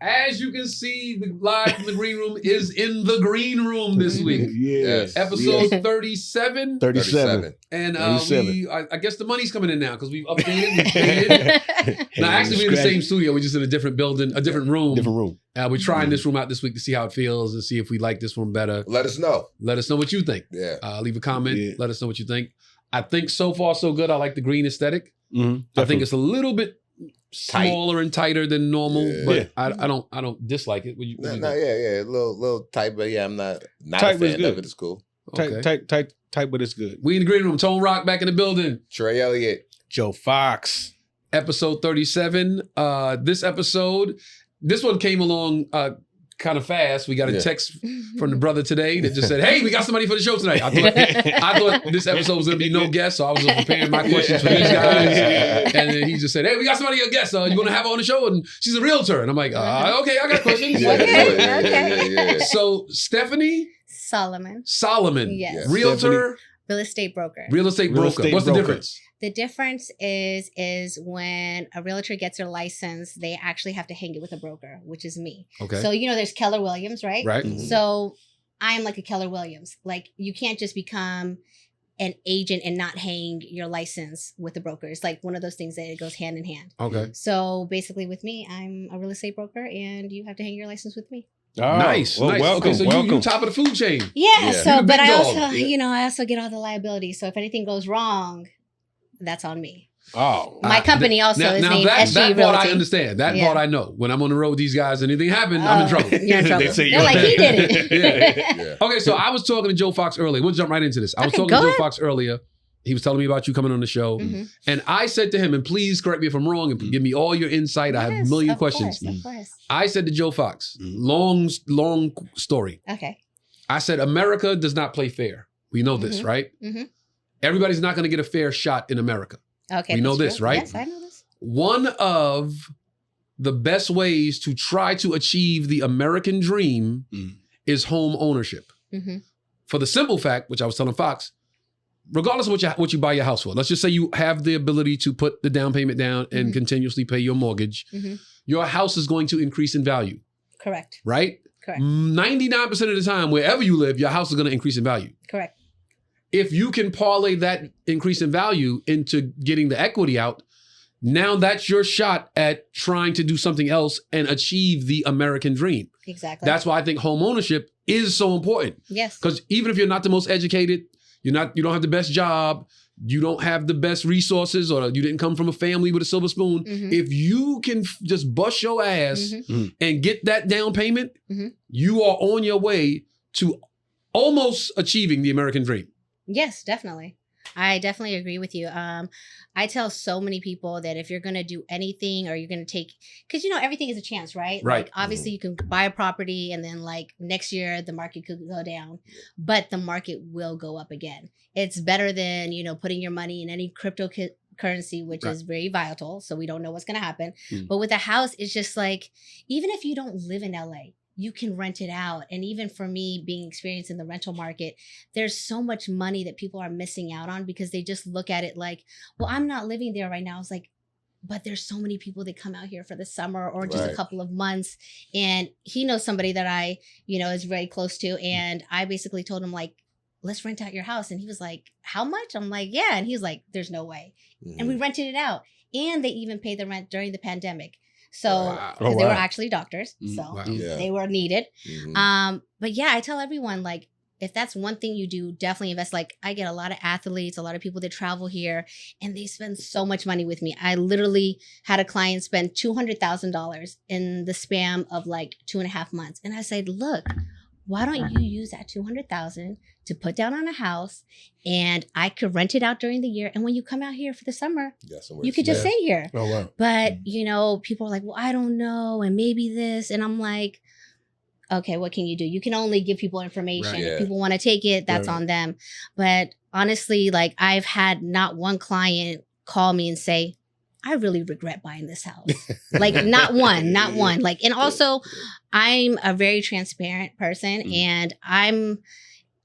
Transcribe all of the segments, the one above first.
As you can see, the live from the green room is in the green room this week. Yes. Episode 37. 37. And 37. I guess the money's coming in now because we've updated, we've paid. Now, actually, we're in the same studio. We're just in a different building, a different room. Different room. We're trying this room out this week to see how it feels and see if we like this one better. Let us know. Let us know what you think. Yeah. Leave a comment. Yeah. Let us know what you think. I think so far so good. I like the green aesthetic. Mm-hmm. I think it's a little bit smaller and tighter than normal, but I don't dislike it. Yeah, a little tight, but yeah, I'm not tight, a fan of it. It's cool. Okay. Tight, but it's good. We in the green room. Tone Rock back in the building. Trey Elliot. Joe Fox. Episode 37. This one came along kind of fast. We got a text from the brother today that just said, "Hey, we got somebody for the show tonight." I thought this episode was going to be no guest, so I was just preparing my questions for these guys. And then he just said, "Hey, we got somebody a guest. You want to have her on the show?" And she's a realtor. And I'm like, "Okay, I got questions." Yeah. So Stephanie Solomon. Yes. Yes. Realtor. Real estate broker. Real estate broker. What's the difference? The difference is when a realtor gets their license, they actually have to hang it with a broker, which is me. Okay. So, there's Keller Williams, right? Right. Mm-hmm. So I'm like a Keller Williams. Like, you can't just become an agent and not hang your license with the broker. It's like one of those things that it goes hand in hand. Okay. So basically with me, I'm a real estate broker and you have to hang your license with me. Oh, nice. Welcome, okay, so you top of the food chain. Yeah. So, but I also, dog. I also get all the liability. So if anything goes wrong, that's on me. Oh. My company also is named that SG part Realty. I understand. That part I know. When I'm on the road with these guys, anything happened, I'm in trouble. You're in trouble. They say They're like, he did it. Yeah. Okay, so I was talking to Joe Fox earlier. We'll jump right into this. I was talking to Joe Fox earlier. He was telling me about you coming on the show. Mm-hmm. And I said to him, and please correct me if I'm wrong and give me all your insight. I have a million questions. Of course. I said to Joe Fox, long story. Okay. I said, America does not play fair. We know this, right? Mm-hmm. Everybody's not going to get a fair shot in America. Okay. We know this, true. right? Yes, I know this. One of the best ways to try to achieve the American dream is home ownership. Mm-hmm. For the simple fact, which I was telling Fox, regardless of what you buy your house for, let's just say you have the ability to put the down payment down and continuously pay your mortgage, your house is going to increase in value. Correct. Right? Correct. 99% of the time, wherever you live, your house is going to increase in value. Correct. If you can parlay that increase in value into getting the equity out, now that's your shot at trying to do something else and achieve the American dream. Exactly. That's why I think home ownership is so important. Yes. Because even if you're not the most educated, you don't have the best job, you don't have the best resources, or you didn't come from a family with a silver spoon, if you can just bust your ass and get that down payment, you are on your way to almost achieving the American dream. Yes, definitely. I definitely agree with you. I tell so many people that if you're going to do anything or you're going to take, because everything is a chance, right? Right. Like obviously you can buy a property and then like next year the market could go down, but the market will go up again. It's better than, putting your money in any cryptocurrency, which is very volatile. So we don't know what's going to happen. But with a house, it's just like, even if you don't live in LA, you can rent it out. And even for me being experienced in the rental market, there's so much money that people are missing out on because they just look at it like, well, I'm not living there right now. It's like, but there's so many people that come out here for the summer or just a couple of months. And he knows somebody that I, is very close to. And I basically told him like, let's rent out your house. And he was like, how much? I'm like, yeah. And he's like, there's no way. And we rented it out. And they even paid the rent during the pandemic. So because they were actually doctors, so they were needed. But yeah, I tell everyone, like, if that's one thing you do, definitely invest. Like, I get a lot of athletes, a lot of people that travel here, and they spend so much money with me. I literally had a client spend $200,000 in the span of like 2.5 months. And I said, look, why don't you use that $200,000 to put down on a house, and I could rent it out during the year. And when you come out here for the summer, you could just stay here. Oh, wow. But, people are like, well, I don't know. And maybe this. And I'm like, okay, what can you do? You can only give people information. Right. If people want to take it, that's on them. But honestly, like I've had not one client call me and say, I really regret buying this house. Like not one. Like, and also I'm a very transparent person and I'm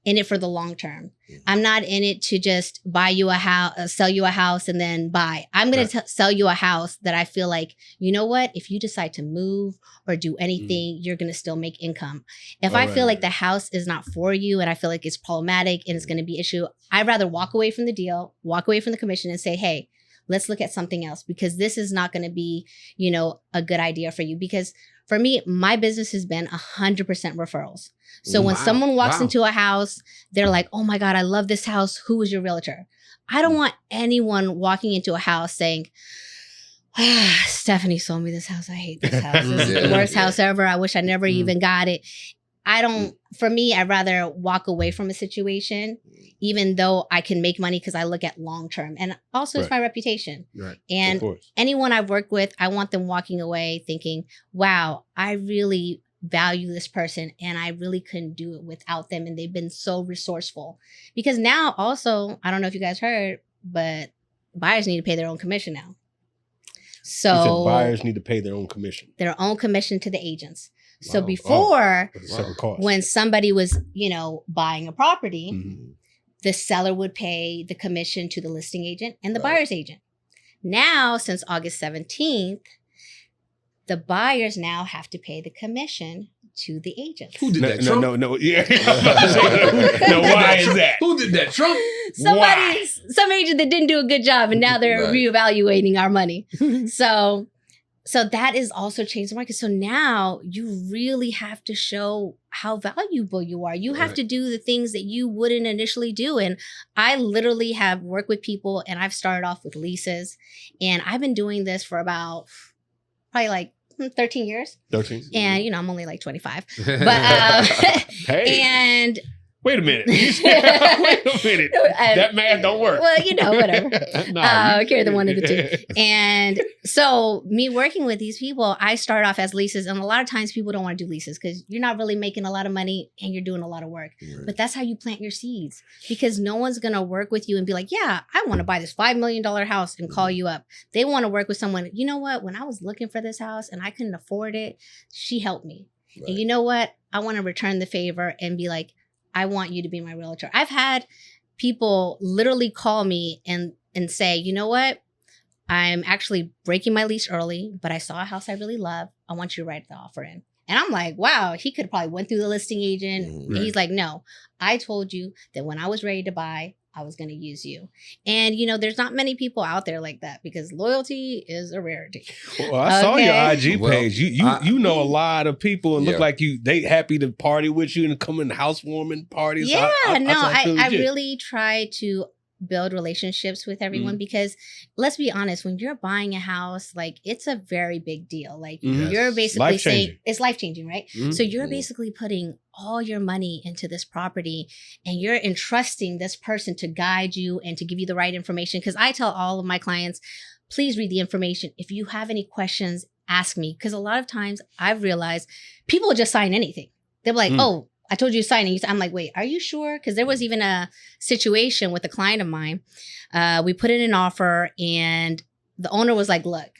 in it for the long term. I'm not in it to just buy you a house, sell you a house and then buy. I'm going to sell you a house that I feel like, you know what? If you decide to move or do anything, you're going to still make income. If I feel like the house is not for you and I feel like it's problematic and it's going to be issue, I'd rather walk away from the deal, walk away from the commission and say, hey, let's look at something else because this is not going to be, you know, a good idea for you. Because for me, my business has been 100% referrals. So when someone walks into a house, they're like, oh my God, I love this house. Who is your realtor? I don't want anyone walking into a house saying, Stephanie sold me this house. I hate this house. This is the worst house ever. I wish I never even got it. For me, I'd rather walk away from a situation, even though I can make money because I look at long term. And also it's my reputation. Right. And anyone I've worked with, I want them walking away thinking, wow, I really value this person and I really couldn't do it without them. And they've been so resourceful. Because now also, I don't know if you guys heard, but buyers need to pay their own commission now. So buyers need to pay their own commission. Their own commission to the agents. So before, when somebody was, you know, buying a property, the seller would pay the commission to the listing agent and the buyer's agent. Now, since August 17th, the buyers now have to pay the commission to the agents. Who did that? Trump? No. Yeah. No, why is that? Who did that? Trump? Some agent that didn't do a good job and now they're reevaluating our money. So that is also changed the market. So now you really have to show how valuable you are. You have to do the things that you wouldn't initially do. And I literally have worked with people and I've started off with leases. And I've been doing this for about probably like 13 years. 13. And, you know, I'm only like 25. But, and... Wait a minute. That math don't work. Well, you know, whatever. Carry the one of the two. And so me working with these people, I start off as leases. And a lot of times people don't want to do leases because you're not really making a lot of money and you're doing a lot of work. Right. But that's how you plant your seeds because no one's going to work with you and be like, yeah, I want to buy this $5 million house and call you up. They want to work with someone. You know what? When I was looking for this house and I couldn't afford it, she helped me. Right. And you know what? I want to return the favor and be like, I want you to be my realtor. I've had people literally call me and say, you know what? I'm actually breaking my lease early, but I saw a house I really love. I want you to write the offer in. And I'm like, wow, he could have probably went through the listing agent. And he's like, no, I told you that when I was ready to buy, I was going to use you. And, you know, there's not many people out there like that because loyalty is a rarity. Well, I saw your IG page. You know a lot of people and look like they happy to party with you and come in housewarming parties. Yeah, I really try to build relationships with everyone because let's be honest, when you're buying a house, like it's a very big deal. Like you're basically saying it's life-changing, right? So you're basically putting all your money into this property and you're entrusting this person to guide you and to give you the right information. Because I tell all of my clients, please read the information. If you have any questions, ask me. Because a lot of times I've realized people will just sign anything. They're like, oh, I told you to sign it. I'm like, wait, are you sure? Because there was even a situation with a client of mine. We put in an offer and the owner was like, look,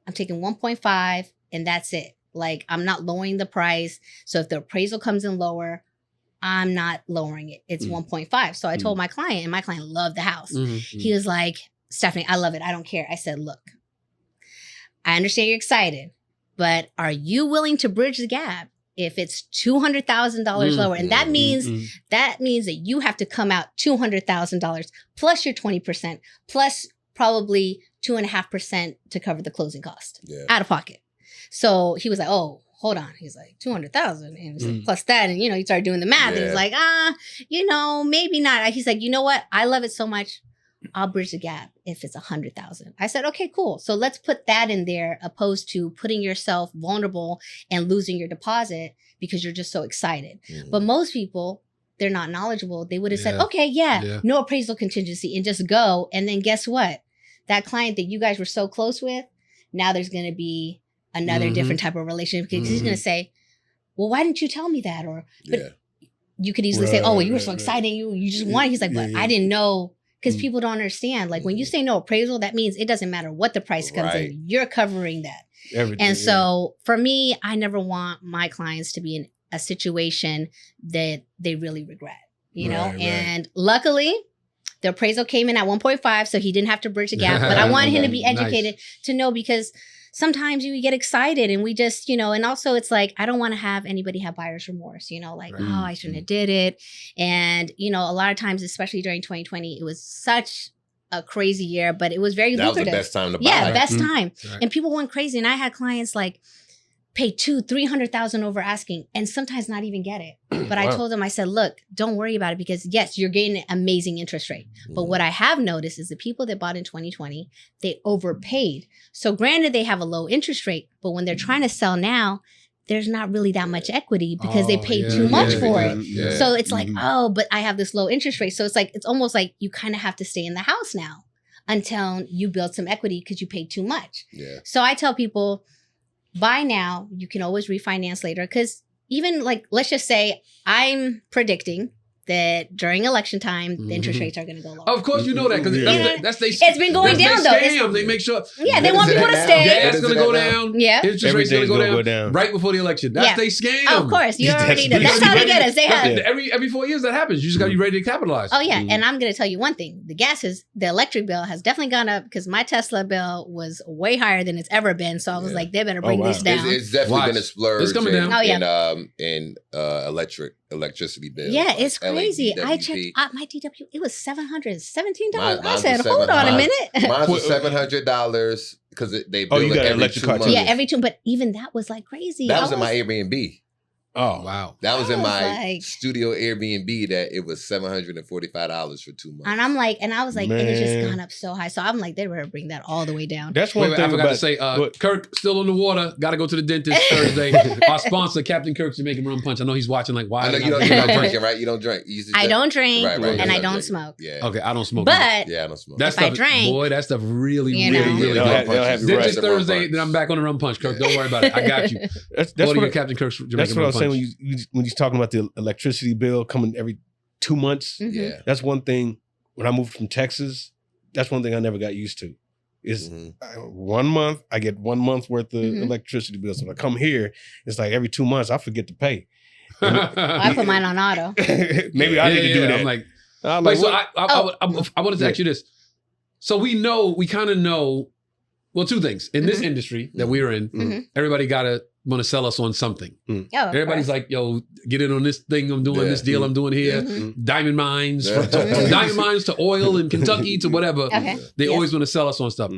I'm taking 1.5 and that's it. Like, I'm not lowering the price. So if the appraisal comes in lower, I'm not lowering it. It's 1.5. So I told my client and my client loved the house. He was like, Stephanie, I love it. I don't care. I said, look, I understand you're excited, but are you willing to bridge the gap? If it's $200,000 lower, and that means that you have to come out $200,000 plus your 20%, plus probably 2.5% to cover the closing cost out of pocket. So he was like, "Oh, hold on." He's like, 200,000, and he's like, plus that, and he started doing the math. And he's like, maybe not. He's like, you know what? I love it so much. I'll bridge the gap if it's 100,000. I said, okay, cool. So let's put that in there opposed to putting yourself vulnerable and losing your deposit because you're just so excited. But most people, they're not knowledgeable. They would have said, okay, no appraisal contingency and just go. And then guess what? That client that you guys were so close with, now there's going to be another different type of relationship because he's going to say, well, why didn't you tell me that? Or, but you could easily say, oh, well, you were so excited. You just wanted. He's like, but I didn't know. Because people don't understand. Like when you say no appraisal, that means it doesn't matter what the price comes in. You're covering that. Everything, and so for me, I never want my clients to be in a situation that they really regret. you know, and luckily the appraisal came in at 1.5, so he didn't have to bridge the gap. But I wanted him to be educated to know, because sometimes you get excited and we just, you know, and also it's like, I don't want to have anybody have buyer's remorse, you know, like, oh, I shouldn't have did it. And, you know, a lot of times, especially during 2020, it was such a crazy year, but it was very lucrative. That was the best time to buy. Yeah, best time. And people went crazy. And I had clients like pay $200,000-$300,000 over asking and sometimes not even get it. But I told them, I said, look, don't worry about it, because yes, you're getting an amazing interest rate. But what I have noticed is the people that bought in 2020, they overpaid. So granted, they have a low interest rate, but when they're trying to sell now, there's not really that much equity because they paid too much for it. Yeah. So it's like, oh, but I have this low interest rate. So it's like, it's almost like you kind of have to stay in the house now until you build some equity because you paid too much. Yeah. So I tell people, buy now, you can always refinance later. Because even like, let's just say I'm predicting that during election time, the interest rates are going to go lower. Of course, you know that, because it's been going down, though. Scam. They make sure. Yeah, they want people to stay. Gas is going to go down. Yeah. Interest rates going to go down right before the election. That's they scam. Oh, of course. You already know. That's how they get us. They have. Every 4 years that happens. You just got to be ready to capitalize. Oh, yeah. And I'm going to tell you one thing. The electric bill has definitely gone up, because my Tesla bill was way higher than it's ever been. So I was like, they better bring this down. It's definitely been a splurge. It's coming down. Oh, yeah. In electricity bills. Yeah, it's crazy. I checked my DW. It was $717. I said, hold on a minute. Mine was $700 because they bill you got every electric 2 car months. Yeah, every 2. But even that was like crazy. That was in my Airbnb. Oh, wow. That was in my studio Airbnb, that it was $745 for 2 months. And I'm like, and I was like, it has just gone up so high. So I'm like, they better bring that all the way down. That's one thing I forgot to say, Kirk, still on the water. Got to go to the dentist Thursday. Our sponsor, Captain Kirk's Jamaican Rum Punch. I know he's watching like, why? I know you don't drinking, right? You don't drink. I don't drink, and I don't smoke. Yeah. Okay, I don't smoke. But I don't smoke. That stuff, I drank, boy, that stuff really good. Dentist Thursday, then I'm back on the Rum Punch, Kirk. Don't worry about it. I got you. That's what Captain Kirk's Jamaican That's what I was saying when you're talking about the electricity bill coming every 2 months. Yeah. That's one thing. When I moved from Texas, that's one thing I never got used to. Is 1 month, I get 1 month worth of electricity bills. So when I come here, it's like every 2 months I forget to pay. I put mine on auto. Maybe I need to do that. I'm like, I wanted to ask you this. So we kind of know, well, 2 things. In this industry that we're in, everybody want to sell us on something. Everybody's like, yo, get in on this thing I'm doing, this deal I'm doing here. Diamond mines, from diamond mines to oil in Kentucky to whatever. They always want to sell us on stuff.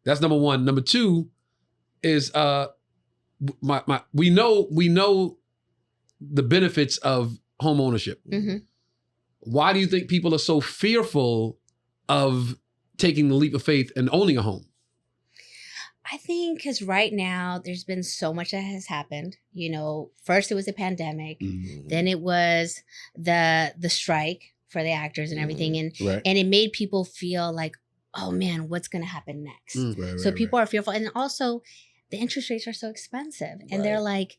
That's number 1. Number 2 is we know the benefits of home ownership. Why do you think people are so fearful of taking the leap of faith and owning a home? I think because right now there's been so much that has happened. You know, first it was the pandemic, then it was the strike for the actors and everything, and it made people feel like, oh man, what's going to happen next? So people are fearful, and also the interest rates are so expensive, and they're like,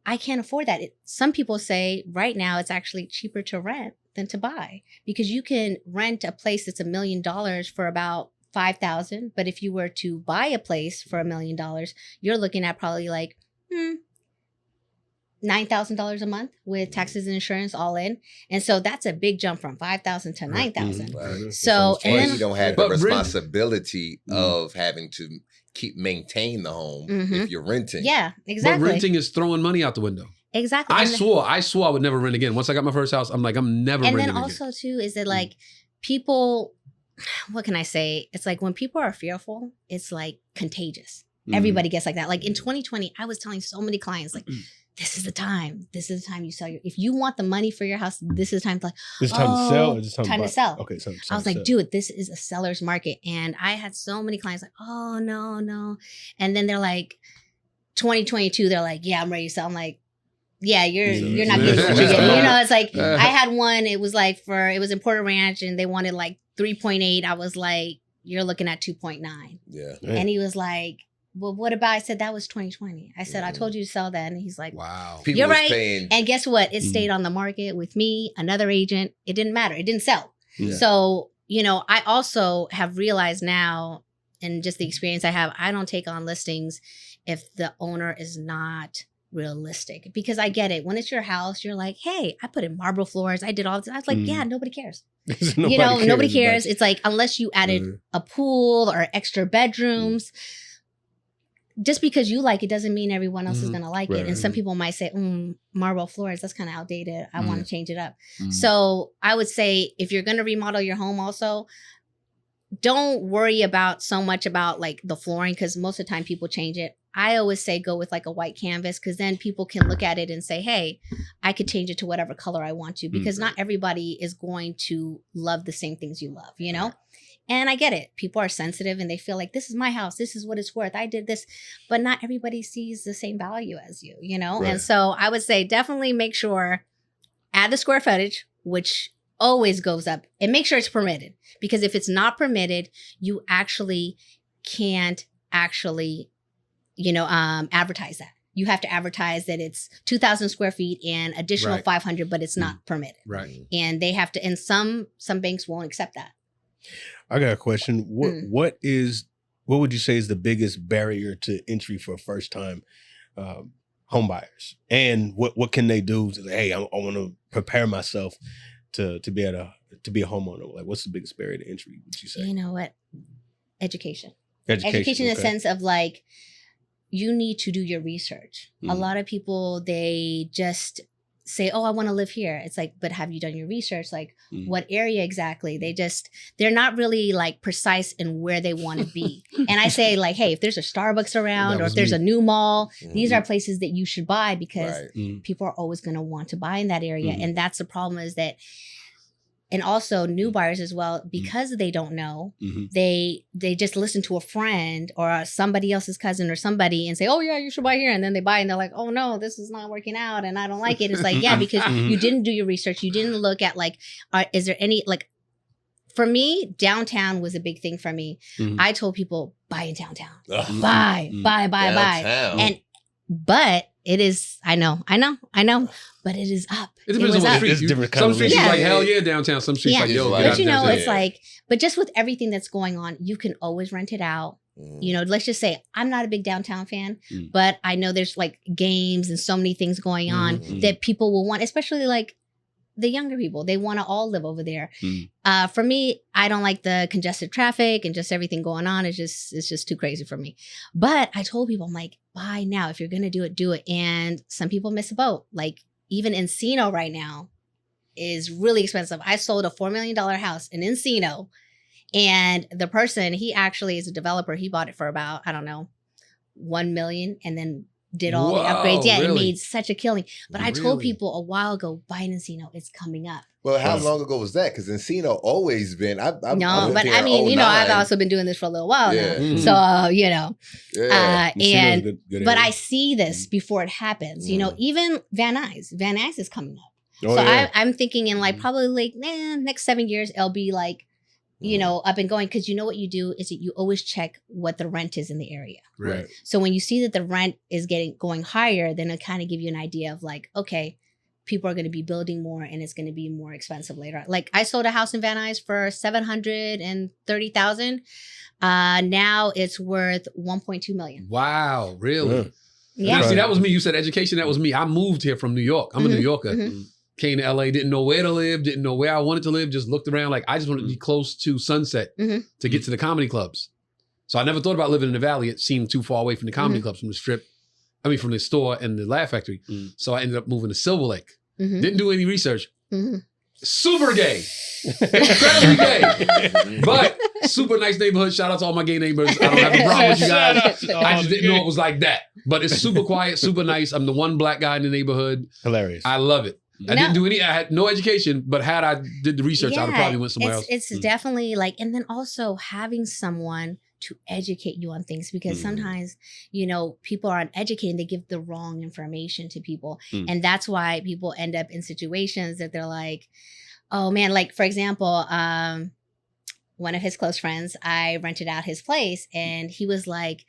I can't afford that. Some people say right now it's actually cheaper to rent than to buy, because you can rent a place that's $1 million for about $5,000, but if you were to buy a place for $1 million, you're looking at probably like $9,000 a month with taxes and insurance all in, and so that's a big jump from $5,000 to $9,000. So, and then you don't have the responsibility of having to maintain the home if you're renting. Yeah, exactly. But renting is throwing money out the window. Exactly. I swore I would never rent again. Once I got my first house, I'm like, I'm never renting again. And then also too is that like people. What can I say? It's like when people are fearful, it's like contagious. Everybody gets like that. Like in 2020, I was telling so many clients, like, this is the time. This is the time you sell if you want the money for your house, this is the time to like, this time to sell or just time to sell. Okay. So I was like, dude, this is a seller's market. And I had so many clients like, oh, no. And then they're like, 2022, they're like, yeah, I'm ready to sell. I'm like, yeah, you're not getting what you're getting. You know, it's like, I had one, it was in Porter Ranch and they wanted like 3.8. I was like, you're looking at 2.9. Yeah. And he was like, well, what about, I said, that was 2020. I said, I told you to sell that. And he's like, wow. People you're right. Paying. And guess what? It stayed on the market with me, another agent. It didn't matter. It didn't sell. Yeah. So, you know, I also have realized now, and just the experience I have, I don't take on listings if the owner is not realistic, because I get it. When it's your house, you're like, hey, I put in marble floors. I did all this. I was like, yeah, nobody cares. Nobody cares. It's like, unless you added a pool or extra bedrooms, just because you like it doesn't mean everyone else is going to like it. And some people might say, marble floors, that's kind of outdated. I want to change it up. So I would say, if you're going to remodel your home also, don't worry about so much about like the flooring, because most of the time people change it. I always say go with like a white canvas, because then people can look at it and say, hey, I could change it to whatever color I want to, because not everybody is going to love the same things you love, you know? And I get it. People are sensitive and they feel like, this is my house. This is what it's worth. I did this. But not everybody sees the same value as you, you know? And so I would say definitely make sure, add the square footage, which always goes up, and make sure it's permitted. Because if it's not permitted, you actually can't actually, advertise that. You have to advertise that it's 2,000 square feet and additional 500, but it's not permitted. Right. And they have to, and some banks won't accept that. I got a question. What would you say is the biggest barrier to entry for first time home buyers? And what can they do to say, hey, I want to prepare myself to be able to be a homeowner? Like, what's the biggest barrier to entry, would you say? You know what? Education Education in the sense of like, you need to do your research. A lot of people, they just say, oh, I want to live here. It's like, but have you done your research? Like, what area exactly? They're not really like precise in where they want to be. And I say like, hey, if there's a Starbucks around or if there's a new mall, these are places that you should buy, because people are always going to want to buy in that area. And that's the problem, is that, and also new buyers as well, because they don't know, they just listen to a friend or somebody else's cousin or somebody and say, oh yeah, you should buy here. And then they buy and they're like, oh no, this is not working out and I don't like it. It's like, yeah, because you didn't do your research. You didn't look at like, is there any, like, for me, downtown was a big thing for me. I told people, buy in downtown. Buy. But it is, I know, but it is up. It depends on what street. It's different Some streets Yeah. is like, hell yeah, downtown. Some streets like, yo, But get out But downtown. it's like, but just with everything that's going on, you can always rent it out. Let's just say I'm not a big downtown fan, but I know there's like games and so many things going on that people will want, especially like the younger people. They want to all live over there. For me, I don't like the congested traffic and just everything going on. It's just too crazy for me. But I told people, I'm like, buy now. If you're going to do it, do it. And some people miss a boat. Like even Encino right now is really expensive. I sold a $4 million house in Encino, and the person, he actually is a developer. He bought it for about, I don't know, 1 million, and then did all the upgrades. Yeah, really? it made such a killing. But I told people a while ago, buy an Encino. It's coming up. Well, how long ago was that? Because Encino always been. I've But been I mean, here I've 09. also been doing this for a little while now. Mhm. So, Yeah. and Good but area. I see this before it happens. Even Van Nuys. Van Nuys is coming up. Oh, So yeah. I'm thinking in like probably like next 7 years, it'll be like, up and going. Because what you do is that you always check what the rent is in the area. Right. So when you see that the rent is going higher, then it'll kind of give you an idea of like, okay, people are going to be building more and it's going to be more expensive later. Like I sold a house in Van Nuys for $730,000. Now it's worth $1.2 million. Wow, really? Yeah. Now, see, that was me. You said education. That was me. I moved here from New York. I'm a New Yorker. Came to LA, didn't know where to live, didn't know where I wanted to live, just looked around. Like, I just wanted to be close to Sunset to get to the comedy clubs. So I never thought about living in the Valley. It seemed too far away from the comedy clubs, from the strip. I mean, from the store and the Laugh Factory. So I ended up moving to Silver Lake. Didn't do any research. Super gay. Incredibly gay. But super nice neighborhood. Shout out to all my gay neighbors. I don't have a problem with you guys. I just didn't know it was like that. But it's super quiet, super nice. I'm the one black guy in the neighborhood. Hilarious. I love it. I didn't do any, I had no education, but had I did the research, I'd have probably went somewhere else. It's definitely like, and then also having someone to educate you on things, because sometimes, people are uneducated and they give the wrong information to people. And that's why people end up in situations that they're like, oh man, like for example, one of his close friends, I rented out his place and he was like,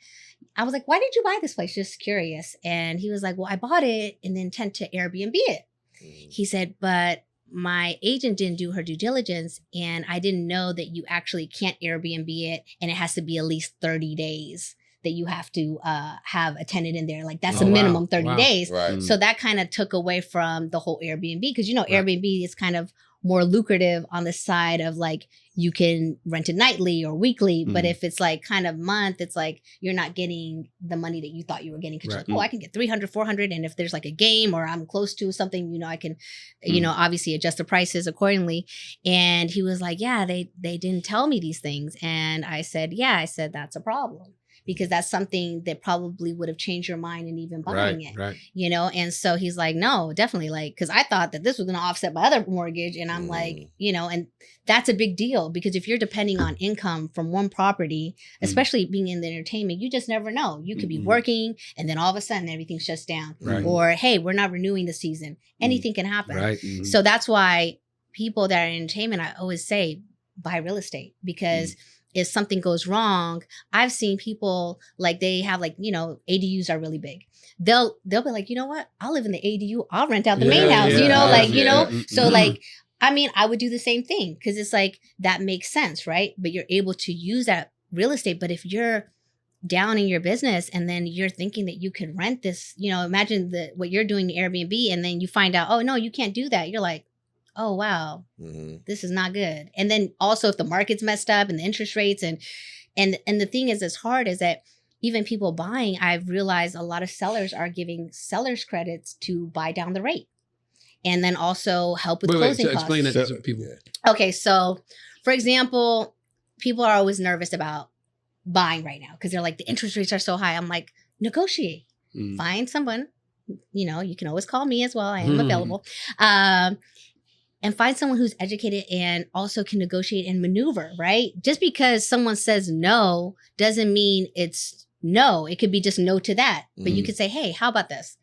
I was like, why did you buy this place? Just curious. And he was like, well, I bought it and then intend to Airbnb it. He said, but my agent didn't do her due diligence and I didn't know that you actually can't Airbnb it and it has to be at least 30 days that you have to have a tenant in there. Like that's Oh, a wow. minimum 30 Wow. days. Right. So that kind of took away from the whole Airbnb, because Right. Airbnb is kind of more lucrative on the side of like you can rent it nightly or weekly, but if it's like kind of month, it's like you're not getting the money that you thought you were getting, because Right. you're like, oh, I can get 300, 400, and if there's like a game or I'm close to something, I can, obviously adjust the prices accordingly. And he was like, yeah, they didn't tell me these things. And I said, that's a problem, because that's something that probably would have changed your mind and even buying it. Right. And so he's like, no, definitely, like, because I thought that this was going to offset my other mortgage, and I'm like, and that's a big deal, because if you're depending on income from one property, especially being in the entertainment, you just never know. You could be working and then all of a sudden everything shuts down, Right. or hey, we're not renewing the season. Anything can happen. Right. So that's why people that are in entertainment, I always say, buy real estate, because if something goes wrong, I've seen people like they have like, ADUs are really big. They'll be like, you know what? I'll live in the ADU. I'll rent out the main house, So like, I mean, I would do the same thing, because it's like, that makes sense, right? But you're able to use that real estate. But if you're down in your business and then you're thinking that you could rent this, imagine what you're doing in Airbnb, and then you find out, oh no, you can't do that. You're like, oh wow, this is not good. And then also if the market's messed up and the interest rates and the thing is, as hard as that, even people buying, I've realized a lot of sellers are giving sellers credits to buy down the rate, and then also help with closing costs. Explain that to people. Okay, so for example, people are always nervous about buying right now because they're like, the interest rates are so high. I'm like, negotiate, find someone. You can always call me as well. I am available. And find someone who's educated and also can negotiate and maneuver, right? Just because someone says no doesn't mean it's no. It could be just no to that. But you could say, hey, how about this?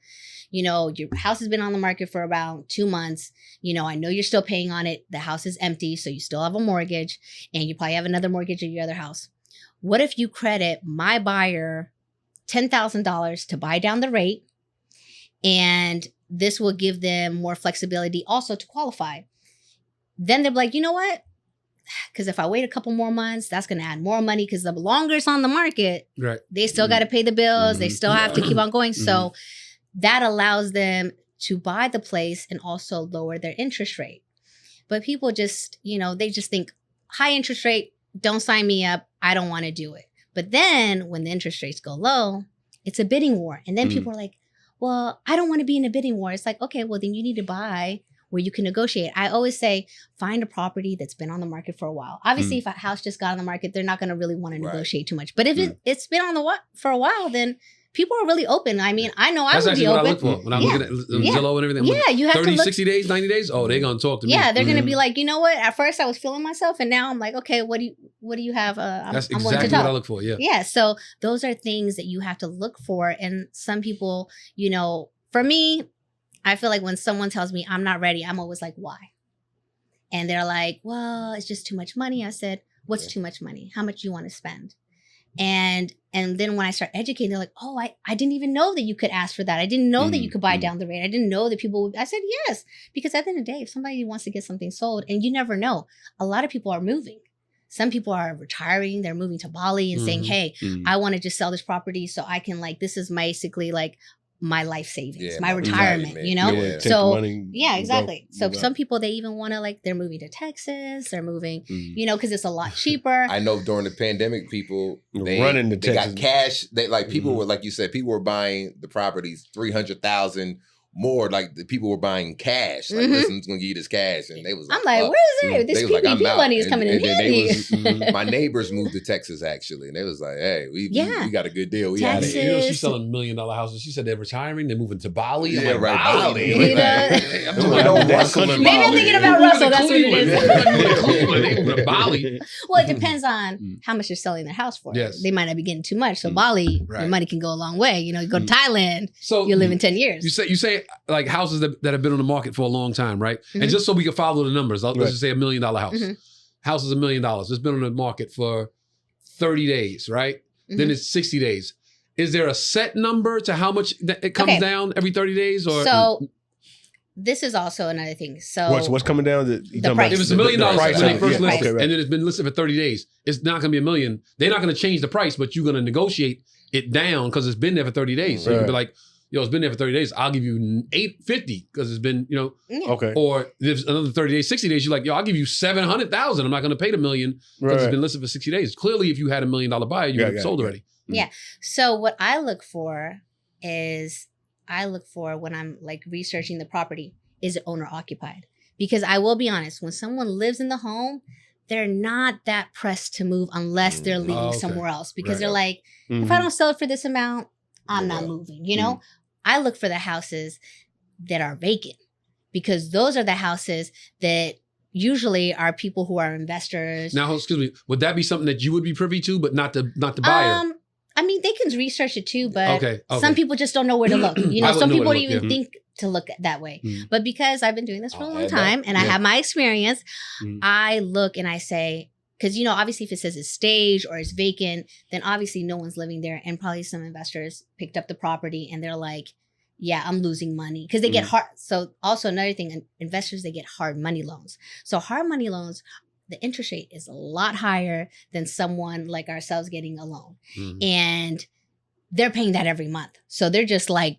Your house has been on the market for about 2 months. I know you're still paying on it. The house is empty, so you still have a mortgage, and you probably have another mortgage on your other house. What if you credit my buyer $10,000 to buy down the rate, and this will give them more flexibility also to qualify? Then they're like, you know what? Because if I wait a couple more months, that's going to add more money, because the longer it's on the market, right, they still got to pay the bills. They still have to keep on going. So that allows them to buy the place and also lower their interest rate. But people just, they just think high interest rate, don't sign me up. I don't want to do it. But then when the interest rates go low, it's a bidding war. And then people are like, well, I don't want to be in a bidding war. It's like, okay, well, then you need to buy where you can negotiate. I always say, find a property that's been on the market for a while. Obviously, if a house just got on the market, they're not going to really want to negotiate too much. But if it's been on the for a while, then people are really open. I mean, I know I would be open. That's actually what I look for when I'm looking at Zillow and everything. Yeah, you have 30, to look. 60 days, 90 days? Oh, they're going to talk to me. Yeah, they're going to be like, you know what? At first I was feeling myself, and now I'm like, okay, what do you have? That's I'm exactly what I look for, yeah. Yeah, so those are things that you have to look for. And some people, for me, I feel like when someone tells me I'm not ready, I'm always like, why? And they're like, well, it's just too much money. I said, what's too much money? How much do you want to spend? And then when I start educating, they're like, oh, I didn't even know that you could ask for that. I didn't know that you could buy down the rate. I didn't know that people would. I said, yes, because at the end of the day, if somebody wants to get something sold, and you never know, a lot of people are moving. Some people are retiring. They're moving to Bali and saying, hey, I want to just sell this property so I can this is basically my life savings, my retirement, So exactly. So some people, they even want to they're moving to Texas, they're moving, because it's a lot cheaper. I know during the pandemic, people they Texas. got cash. They people were, like you said, people were buying the properties 300,000 more. Like the people were buying cash. Like, listen, I'm gonna give you this cash, and they was like, I'm like, where is it? This PPP money is coming in handy. My neighbors moved to Texas actually, and they was like, hey, we got a good deal. We got Texas. it. She's selling $1 million houses. She said they're retiring. They're moving to Bali. Yeah, I'm right. Bali. I'm talking Russell and Maybe I'm thinking about Russell. That's what it is. Bali. Well, it depends on how much you're selling their house for. Yes. They might not be getting too much. So Bali, your money can go a long way. You go to Thailand, so you live in 10 years. You say like houses that have been on the market for a long time, right? And just so we can follow the numbers, let's just say $1 million house. House is $1 million. It's been on the market for 30 days, right? Then it's 60 days. Is there a set number to how much it comes down every 30 days? Or so this is also another thing. So what's coming down? The price. It was $1 million when they first listed, right. and then it's been listed for 30 days. It's not going to be $1 million. They're not going to change the price, but you're going to negotiate it down because it's been there for 30 days. So you Right. can be like, yo, it's been there for 30 days. I'll give you 850 because it's been, Yeah. Okay. or there's another 30 days, 60 days. You're like, yo, I'll give you 700,000. I'm not going to pay the $1 million because it's Right. been listed for 60 days. Clearly, if you had $1 million buyer, you would have sold already. So what I look for when I'm like researching the property, is it owner occupied? Because I will be honest, when someone lives in the home, they're not that pressed to move unless they're leaving okay. somewhere else, because Right. they're like, Mhm. if I don't sell it for this amount, I'm Yeah. not moving, I look for the houses that are vacant, because those are the houses that usually are people who are investors. Now, excuse me, would that be something that you would be privy to, but not the buyer? I mean, they can research it too, but Okay. some people just don't know where to look. I Some wouldn't know people where don't to look, even think to look that way. Mhm. But because I've been doing this for a I'll long add time that. and I Yeah. have my experience, Mhm. I look and I say, because, obviously if it says it's staged or it's vacant, then obviously no one's living there. And probably some investors picked up the property and they're like, yeah, I'm losing money, because they get hard. So also another thing, investors, they get hard money loans. So hard money loans, the interest rate is a lot higher than someone like ourselves getting a loan. Mhm. And they're paying that every month. So they're just like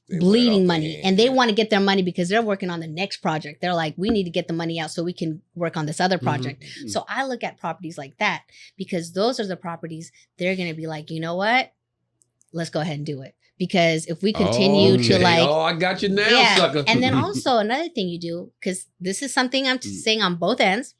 They bleeding went off money, their and they hand, want to get their money because they're working on the next project. They're like, we need to get the money out so we can work on this other project. Mhm. So I look at properties like that, because those are the properties they're going to be like, you know what? Let's go ahead and do it. Because if we continue to Okay. like, Oh, I got you now, sucker. and then also another thing you do, because this is something I'm saying on both ends.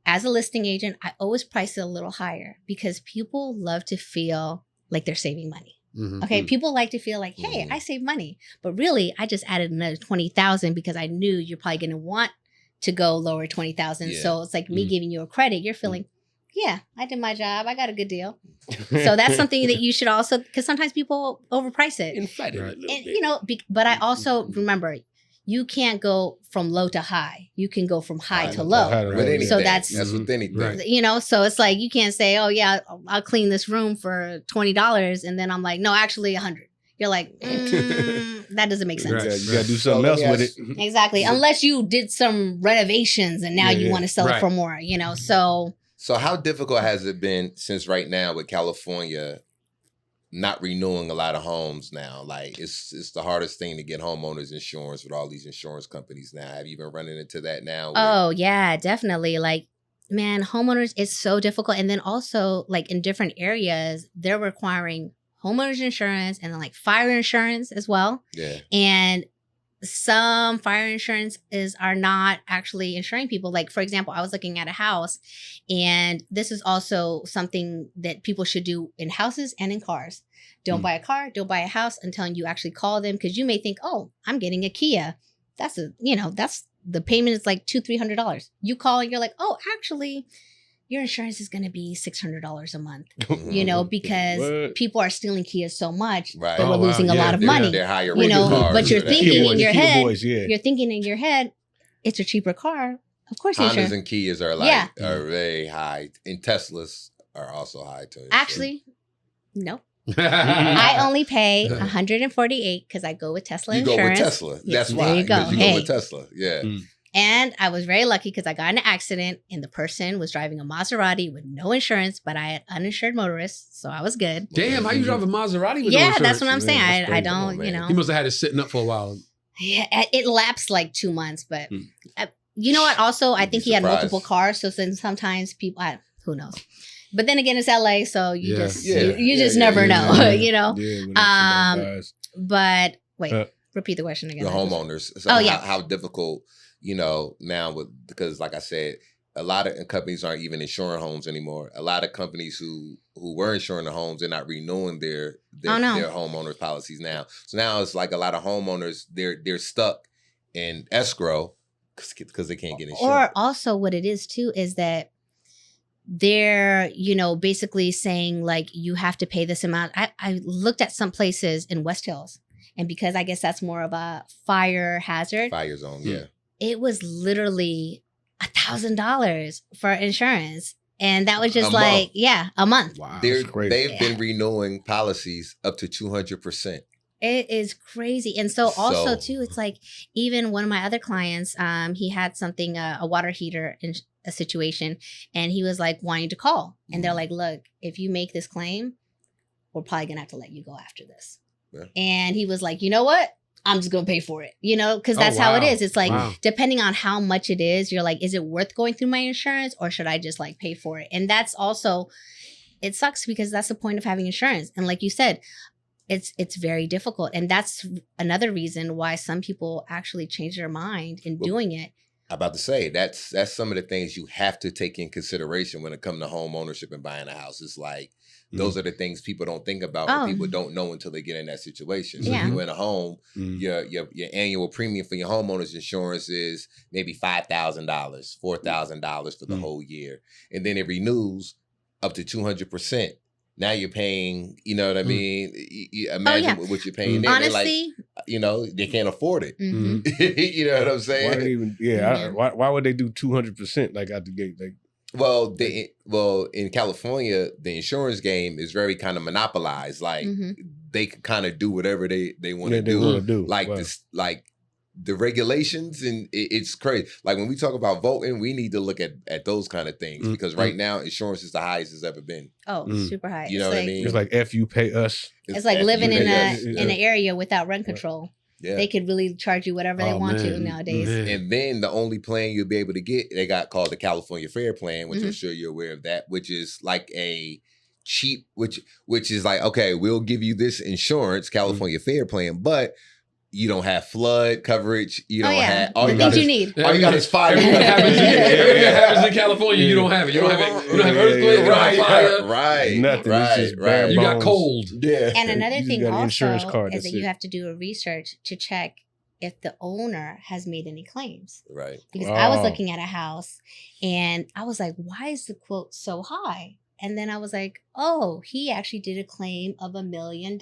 As a listing agent, I always price it a little higher, because people love to feel like they're saving money. Mhm. Okay, people like to feel like, hey, I saved money, but really, I just added another 20,000 because I knew you're probably going to want to go lower 20,000. Yeah. So it's like me Mm. giving you a credit. You're feeling, yeah, I did my job. I got a good deal. So that's something that you should also, because sometimes people overprice it. Inflated Right. a little And bit. but I also remember, you can't go from low to high. You can go from high to low. High to With low. anything. So that's- with anything. Right. So it's like, you can't say, oh yeah, I'll clean this room for $20, and then I'm like, no, actually 100. You're like, that doesn't make sense. Right. You gotta do So something let else me with ask- it. Exactly. Unless you did some renovations and now Yeah, you yeah. want to sell it Right. for more, so. So how difficult has it been since right now with California not renewing a lot of homes now? Like it's the hardest thing to get homeowners insurance with all these insurance companies now. Have you been running into that now? Oh yeah, definitely. Like, man, homeowners, it's so difficult. And then also like in different areas, they're requiring homeowners insurance and then like fire insurance as well. Yeah. And some fire insurance are not actually insuring people. Like, for example, I was looking at a house, and this is also something that people should do in houses and in cars. Don't buy a car, don't buy a house until you actually call them, because you may think, oh, I'm getting a Kia. That's the payment is like $200-$300. You call and you're like, oh, actually, your insurance is going to be $600 a month. Because What? people are stealing Kias so much Right. that Oh, we're wow. losing a Yeah, lot of yeah. money. They're higher You know, rated cars but you're for that. thinking Kia in boys, your Kia head, boys, yeah. you're thinking in your head, it's a cheaper car. Of course, Hondas insurance. and Kias are Yeah. are very high, and Teslas are also high too. Actually, no. I only pay $148 because I go with Tesla you go insurance. with Tesla. Yes, That's why. there you go. 'cause You Hey. go with Tesla. Yeah. Mm. And I was very lucky because I got in an accident and the person was driving a Maserati with no insurance, but I had uninsured motorists, so I was good. Damn, how you drive a Maserati with no Yeah, insurance? that's what I'm saying. Yeah, that's I crazy. Come on, don't, man. He must have had it sitting up for a while. Yeah, it lapsed like 2 months, but Hmm. you know what? Also, I You'd be think he had surprised. multiple cars, so then sometimes people, who knows? But then again, it's LA, so you Yeah. just Yeah. you just Yeah, never yeah, know, yeah. you know. Yeah, when Um, somebody dies. But wait, Uh, repeat the question again. The homeowners. So Oh, yeah. how difficult, now because like I said, a lot of companies aren't even insuring homes anymore. A lot of companies who were insuring the homes, they're not renewing their Oh, no. their homeowners policies now. So now it's like a lot of homeowners, they're stuck in escrow because they can't get insurance. Or also what it is too is that they're, basically saying like you have to pay this amount. I looked at some places in West Hills, and because I guess that's more of a fire hazard, Fire zone, yeah. it was literally $1,000 for insurance. And that was just A like, month. yeah, a month. Wow, They've that's crazy. been renewing policies up to 200%. It is crazy. And so also So- too, it's like even one of my other clients, he had something, a water heater in a situation, and he was like wanting to call. And they're like, look, if you make this claim, we're probably gonna have to let you go after this. Yeah. And he was like, you know what? I'm just gonna pay for it, because that's how it is. It's like, depending on how much it is, you're like, is it worth going through my insurance, or should I just like pay for it? And that's also, it sucks because that's the point of having insurance. And like you said, it's very difficult. And that's another reason why some people actually change their mind in doing it. I'm about to say that's some of the things you have to take in consideration when it comes to home ownership and buying a house. It's like those are the things people don't think about, or people don't know until they get in that situation. So if you in a home, your annual premium for your homeowner's insurance is maybe $5,000, $4,000 for the whole year, and then it renews up to 200%. Now you're paying, you know what I mean? Imagine what you're paying. Honestly, like, they can't afford it. You know what I'm saying? Why would they do 200% like out the gate? Like, well, in California, the insurance game is very kind of monopolized. Like they can kind of do whatever they want to do. Like this, like the regulations, and it's crazy. Like when we talk about voting, we need to look at those kind of things because right now insurance is the highest it's ever been. Oh, super high. You know what I mean? It's like F you pay us. It's like living in an area without rent control. Yeah. They could really charge you whatever they want to nowadays. And then the only plan you'll be able to get, they got called the California Fair Plan, which I'm sure you're aware of that, which is like a cheap, which is like, okay, we'll give you this insurance, California Fair Plan, but you don't have flood coverage. You don't have all the things you need. All you got is fire. Everything that happens in California, you don't have it. You don't have it. You don't have earthquake. You don't have fire. Right. Nothing. Right. You got cold. Yeah. And another thing also insurance card, is that you have to do a research to check if the owner has made any claims. Right. Because I was looking at a house and I was like, why is the quote so high? And then I was like, oh, he actually did a claim of $1 million.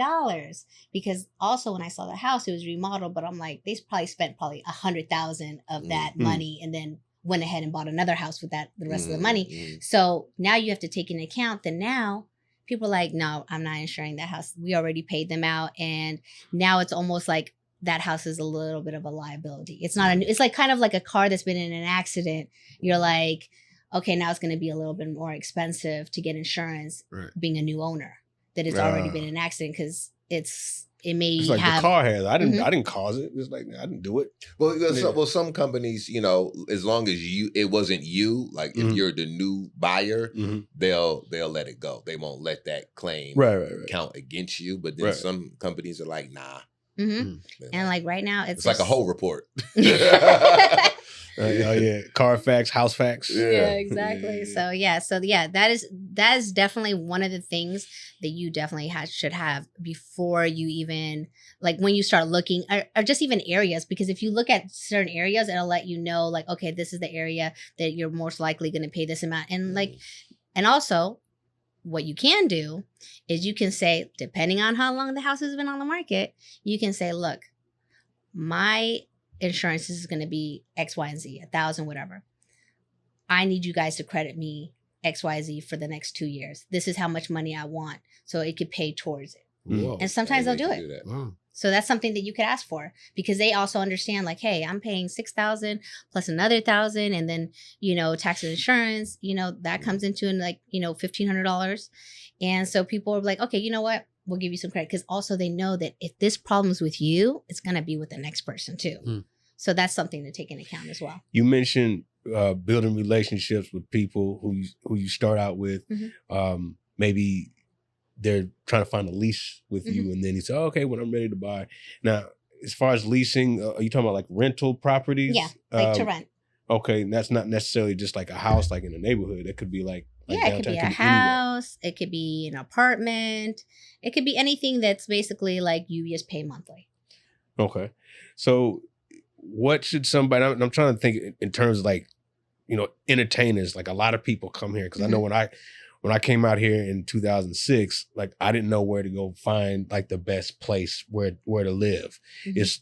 Because also when I saw the house, it was remodeled, but I'm like, they probably spent $100,000 of that money and then went ahead and bought another house with the rest of the money. So now you have to take into account that now people are like, no, I'm not insuring that house. We already paid them out. And now it's almost like that house is a little bit of a liability. It's not, it's like kind of like a car that's been in an accident. You're like, okay, now it's going to be a little bit more expensive to get insurance being a new owner that it's already been an accident because it may it's like have. The car has. I didn't cause it. It's like I didn't do it. Well, some companies, as long as it wasn't you, like if you're the new buyer, they'll let it go. They won't let that claim count against you. But then some companies are like, nah. And like right now, it's like a whole report. Carfax, house facts. Yeah, exactly. So that is definitely one of the things that you definitely should have before you even, like when you start looking, or just even areas, because if you look at certain areas, it'll let you know like, okay, this is the area that you're most likely going to pay this amount. And like, and also what you can do is you can say, depending on how long the house has been on the market, you can say, look, my insurance is going to be X, Y, and Z, 1,000, whatever. I need you guys to credit me X, Y, Z for the next 2 years. This is how much money I want, so it could pay towards it. Whoa. And sometimes they'll do it. Wow. So that's something that you could ask for because they also understand like, hey, I'm paying $6,000 plus another $1,000, and then tax and insurance. That comes into like $1,500, and so people are like, okay, you know what? We'll give you some credit because also they know that if this problem's with you, it's gonna be with the next person too. So that's something to take into account as well. You mentioned building relationships with people who you start out with. Maybe they're trying to find a lease with you, and then you say, oh, okay, when I'm ready to buy. Now, as far as leasing, are you talking about like rental properties? Yeah, like to rent. Okay, and that's not necessarily just like a house like in a neighborhood. It could be like it could be a house. It could be an apartment. It could be anything that's basically like you just pay monthly. Okay. So what should somebody, I'm trying to think in terms of like, entertainers, like a lot of people come here. Cause I know when I came out here in 2006, like I didn't know where to go find like the best place where to live. It's,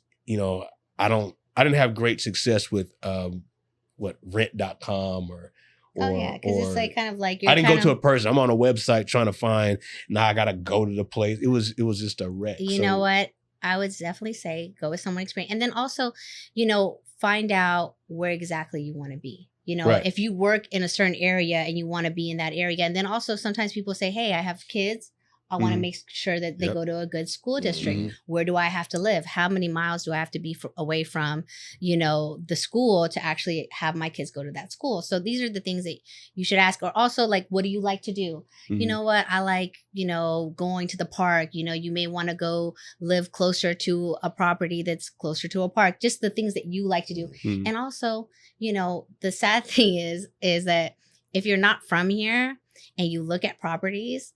I didn't have great success with, rent.com or because it's like kind of like I didn't go to a person. I'm on a website trying to find. Now I gotta go to the place. It was just a wreck. You know what? I would definitely say go with someone experienced, and then also, find out where exactly you want to be. If you work in a certain area and you want to be in that area, and then also sometimes people say, "Hey, I have kids. I want to make sure that they go to a good school district. Where do I have to live? How many miles do I have to be away from, the school to actually have my kids go to that school? So these are the things that you should ask. Or also, like, what do you like to do? You know what? I like, going to the park. You may want to go live closer to a property that's closer to a park. Just the things that you like to do. And also, the sad thing is that if you're not from here and you look at properties,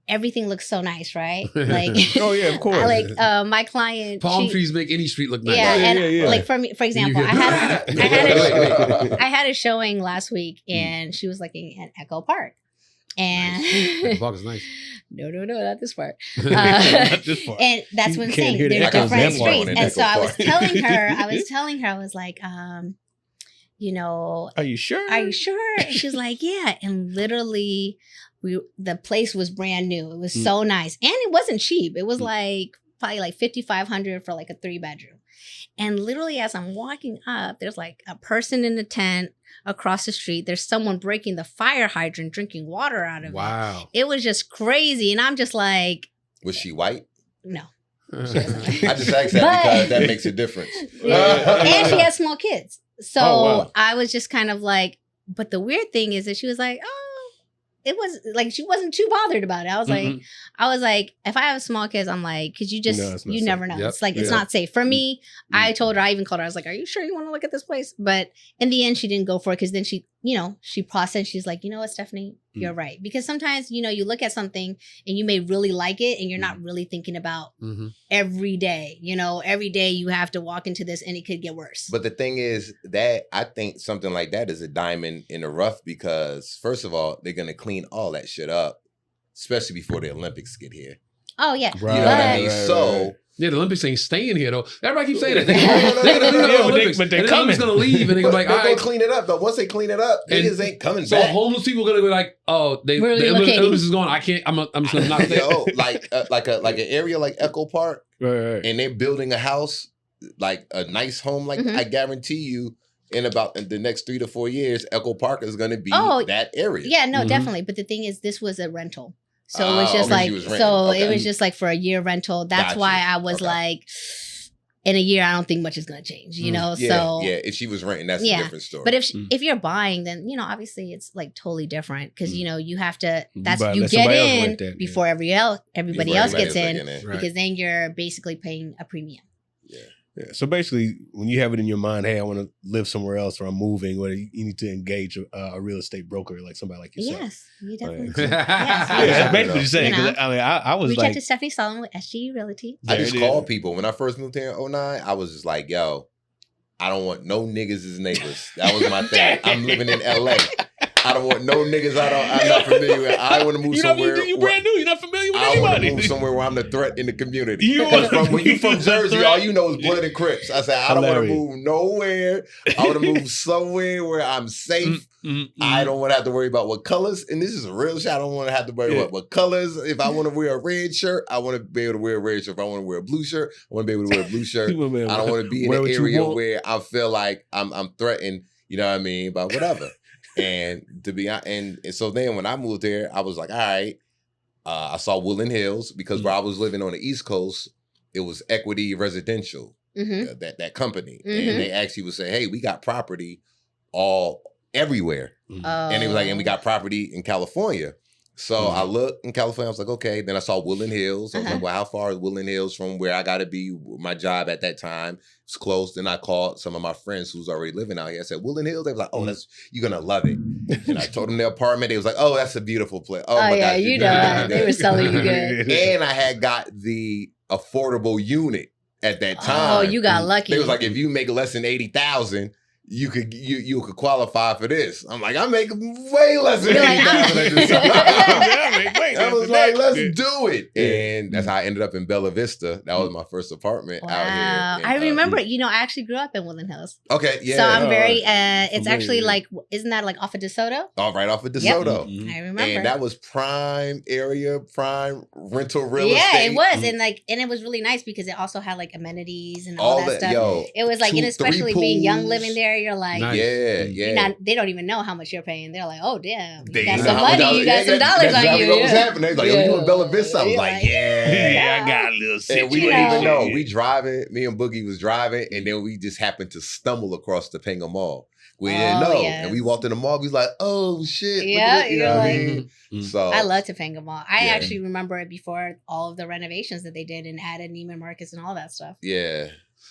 everything looks so nice, right? Like, oh yeah, of course. My client, palm trees make any street look nice. Yeah, like for me, for example, I had a showing last week, and she was looking at Echo Park, and Echo Park is nice. No, not this part. Not this part. And that's what I'm saying. hear the There's echoes different that far streets, in and so Echo I was Park. telling her, I was like, Are you sure? Are you sure? And she's like, yeah. And literally, the place was brand new. It was so nice, and it wasn't cheap. It was probably like $5,500 for like a 3-bedroom. And literally, as I'm walking up, there's like a person in the tent across the street. There's someone breaking the fire hydrant, drinking water out of it. Wow. It was just crazy, and I'm just like, Was she white? no. I just asked that because that makes a difference. And she has small kids. So wow. I was just kind of like, but the weird thing is that she was like, it was like, she wasn't too bothered about it. I was like, if I have small kids, I'm like, cause you never know. Yep. It's like, it's not safe for me. I told her, I even called her, I was like, are you sure you want to look at this place? But in the end, she didn't go for it. Cause then she processed, she's like, you know what, Stephanie, you're right. Because sometimes, you look at something and you may really like it and you're not really thinking about every day, every day you have to walk into this and it could get worse. But the thing is that I think something like that is a diamond in the rough because first of all, they're going to clean all that shit up, especially before the Olympics get here. Oh yeah. Right. You know what I mean? So yeah, the Olympics ain't staying here though. Everybody keeps saying that. But they're coming. Gonna leave, and they're gonna be like, all they're right. gonna clean it up. But once they clean it up, niggas ain't coming So back. homeless people are gonna be like, oh, the Olympics is gone. I can't. I'm just gonna knock that. Yo, like an area like Echo Park, Right. and they're building a house, like a nice home. Like I guarantee you, in about the next 3 to 4 years, Echo Park is gonna be that area. Yeah, no, definitely. But the thing is, this was a rental. So it was just it was just like for a year rental. That's why I was like, in a year, I don't think much is going to change, Yeah, so. yeah, if she was renting, that's a different story. But if you're buying, then, obviously it's like totally different because, you have to, But you let get somebody else in rent that, before everybody else gets in Right. because then you're basically paying a premium. Yeah. So basically, when you have it in your mind, hey, I want to live somewhere else or I'm moving, or you need to engage a real estate broker, like somebody like yourself. Yes, you definitely Yes. do. Yeah, Yes. basically what you're saying. 'Cause I mean, I was Reach like, out to Stephanie Solomon with SGE Realty. I just There it is. called people. When I first moved here in 2009, I was just like, yo, I don't want no niggas as neighbors. That was my thing. I'm living in LA. I don't want no niggas I'm not familiar with. I want to move somewhere. You brand new. You're not familiar with I want to anybody. move somewhere where I'm the threat in the community. You Because when you from the Jersey, threat. all you know is blood and Crips. I said, I don't want to Hilarious. move nowhere. I want to move somewhere where I'm safe. I don't want to have to worry about what colors. And this is a real shit. I don't want to have to worry about what colors. If I want to wear a red shirt, I want to be able to wear a red shirt. If I want to wear a blue shirt, I want to be able to wear a blue shirt. I don't want to be in an area where I feel like I'm threatened, you know what I mean, by whatever. And to be honest, and so then when I moved there, I was like, all right. I saw Woodland Hills because where I was living on the East Coast, it was Equity Residential, that company, and they actually would say, hey, we got property everywhere, and it was like, and we got property in California. So I looked in California. I was like, okay. Then I saw Woodland Hills. I was like, well, how far is Woodland Hills from where I got to be? My job at that time it's close. Then I called some of my friends who's already living out here. I said, Woodland Hills. They was like, oh, you're gonna love it. And I told them their apartment. They was like, oh, that's a beautiful place. Oh my yeah, gosh, you know, they were selling you good. And I had got the affordable unit at that time. Oh, you got lucky. They was like, if you make less than 80,000. You could qualify for this. I'm like, I make way less than 80,000 at this time. I was like, let's do it. And that's how I ended up in Bella Vista. That was my first apartment out here. I remember, I actually grew up in Woodland Hills. Okay, yeah. So I'm very, it's actually like, isn't that like off of DeSoto? Oh, right off of DeSoto. I remember. And that was prime area, prime rental real estate. Yeah, it was. And it was really nice because it also had like amenities and all that stuff. It was like, and especially being young living there, you're like, Nice. they don't even know how much you're paying. They're like, oh damn, you They got know some how much money, you got some dollars that's on exactly you. what was happening. They was like, yo, you in Bella Vista? I was You're like, I got a little And we You didn't know. even know. We driving, me and Boogie was driving, and then we just happened to stumble across the Penga Mall. We didn't know. Yes. And we walked in the mall, we was like, oh shit. Yeah, look at it, you you're know what I like- mean? Mm. So I love Topanga Mall. I Yeah. actually remember it before all of the renovations that they did and added Neiman Marcus and all that stuff. yeah.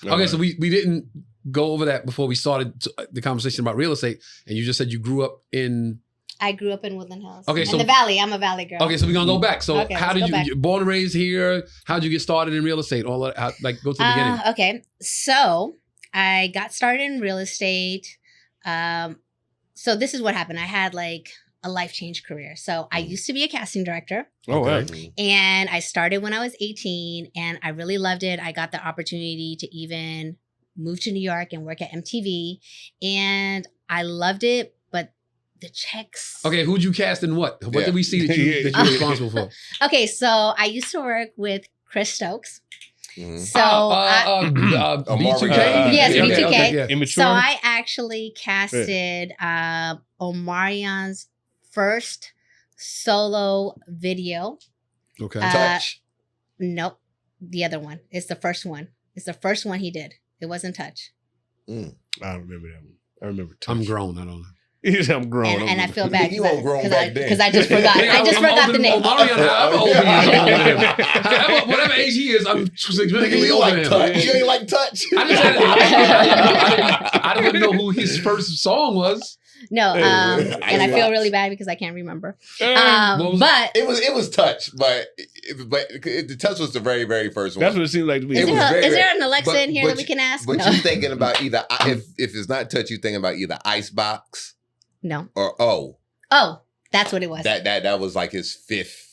Okay, so we didn't go over that before we started the conversation about real estate, and you just said you grew up in. I grew up in Woodland Hills. Okay, in so- the Valley. I'm a Valley girl. Okay, so we're gonna go back. So Okay, how let's did go you back. you're born and raised here? How did you get started in real estate? All that, like go to the beginning. Okay, so I got started in real estate. So this is what happened. I had like a life change career. So I used to be a casting director. Oh, wow. Okay. And I started when I was 18 and I really loved it. I got the opportunity to even move to New York and work at MTV. And I loved it, but the checks. Okay, who'd you cast in what? What Yeah. did we see that you that you're responsible for? Okay, so I used to work with Chris Stokes. Mhm. So I, B2K? Yes, Okay, B2K. okay, yeah. Immature. so I actually casted Omarion's first solo video. Okay. Touch. Nope, the other one. It's the first one. It's the first one he did. It wasn't Touch. I don't remember that one. I remember. I'm grown. I don't know. I'm grown. And I feel bad You weren't grown back then. because I just forgot. I just forgot the name. I'm older than him. However, whatever age he is, I'm significantly You older like than him. touch. You ain't like touch. I just I didn't know who his first song was. No, and I feel Relax. really bad because I can't remember. What was- But It was touch, but the touch was the very, very first one. That's what it seemed like to me. It was very, is there an Alexa but- in here but that we can ask? But No. you thinking about either if it's not touch, you thinking about either Icebox No. or O. Oh, that's what it was. That was like his fifth.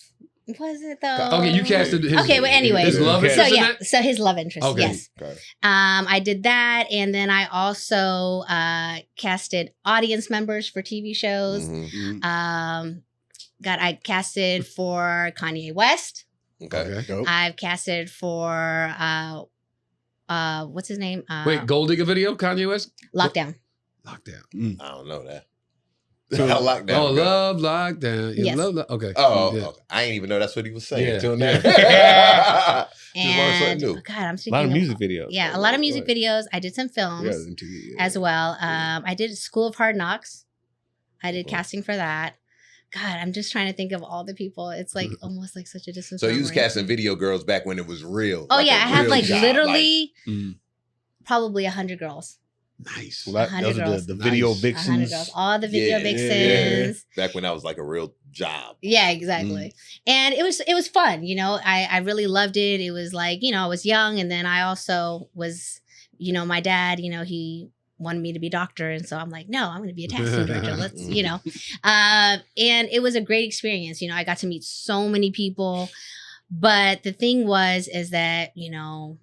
Was it though? Okay, you casted his. Okay, but anyway. his love So, interest So in yeah, that? so his love interest. Okay. Yes. Okay. I did that, and then I also casted audience members for TV shows. Mhm. I casted for Kanye West. Okay. Dope. I've casted for what's his name? Wait, Gold Digger video, Kanye West? Lockdown. Lockdown. I don't know that. So- How lockdown? Oh, go? love lockdown. Yeah, Yes. okay. Oh, Yeah. okay. I ain't even know that's what he was saying. Yeah. Till now. And something new. God, I'm A speaking lot of music videos. Yeah, a lot of music videos. I did some films Yeah, MTV, yeah. as well. I did School of Hard Knocks. I did Cool. casting for that. God, I'm just trying to think of all the people. It's like almost like such a distance. So you was memory. casting video girls back when it was real. Oh like yeah, a I have real like job, literally Mm. probably 100 girls. Nice. Well, that, 100 those are girls. the video Nice. 100 vixens. girls. All the video Yeah, vixens. back when that was like a real job. Yeah, exactly. And it was fun, you know. I really loved it. It was like, you know, I was young, and then I also was, you know, my dad, you know, he wanted me to be a doctor, and so I'm like, no, I'm going to be a casting director. Let's, you know. And it was a great experience. You know, I got to meet so many people, but the thing is that, you know,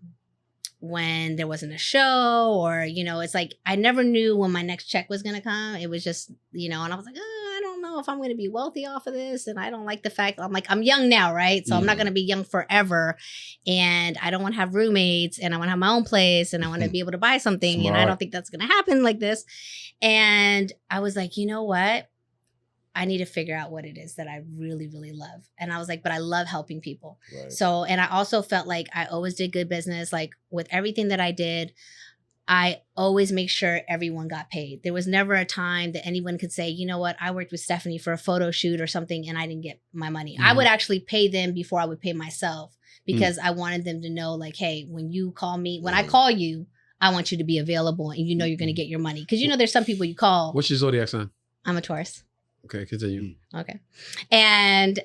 when there wasn't a show or, you know, it's like I never knew when my next check was going to come. It was just, you know, and I was like, I don't know if I'm going to be wealthy off of this. And I don't like the fact I'm like, I'm young now, right? So I'm not going to be young forever. And I don't want to have roommates and I want to have my own place and I want to be able to buy something. And I Smart. don't think that's going to happen like this. And I was like, you know what? I need to figure out what it is that I really, really love. And I was like, but I love helping people. Right. So, and I also felt like I always did good business. Like with everything that I did, I always make sure everyone got paid. There was never a time that anyone could say, you know what, I worked with Stephanie for a photo shoot or something and I didn't get my money. I Mhm. would actually pay them before I would pay myself because I wanted them to know like, hey, when you call me, when I Mhm. call you, I want you to be available and you know you're going to get your money. Because you know there's some people you call. What's your zodiac sign? I'm a Taurus. Okay, continue. Okay. And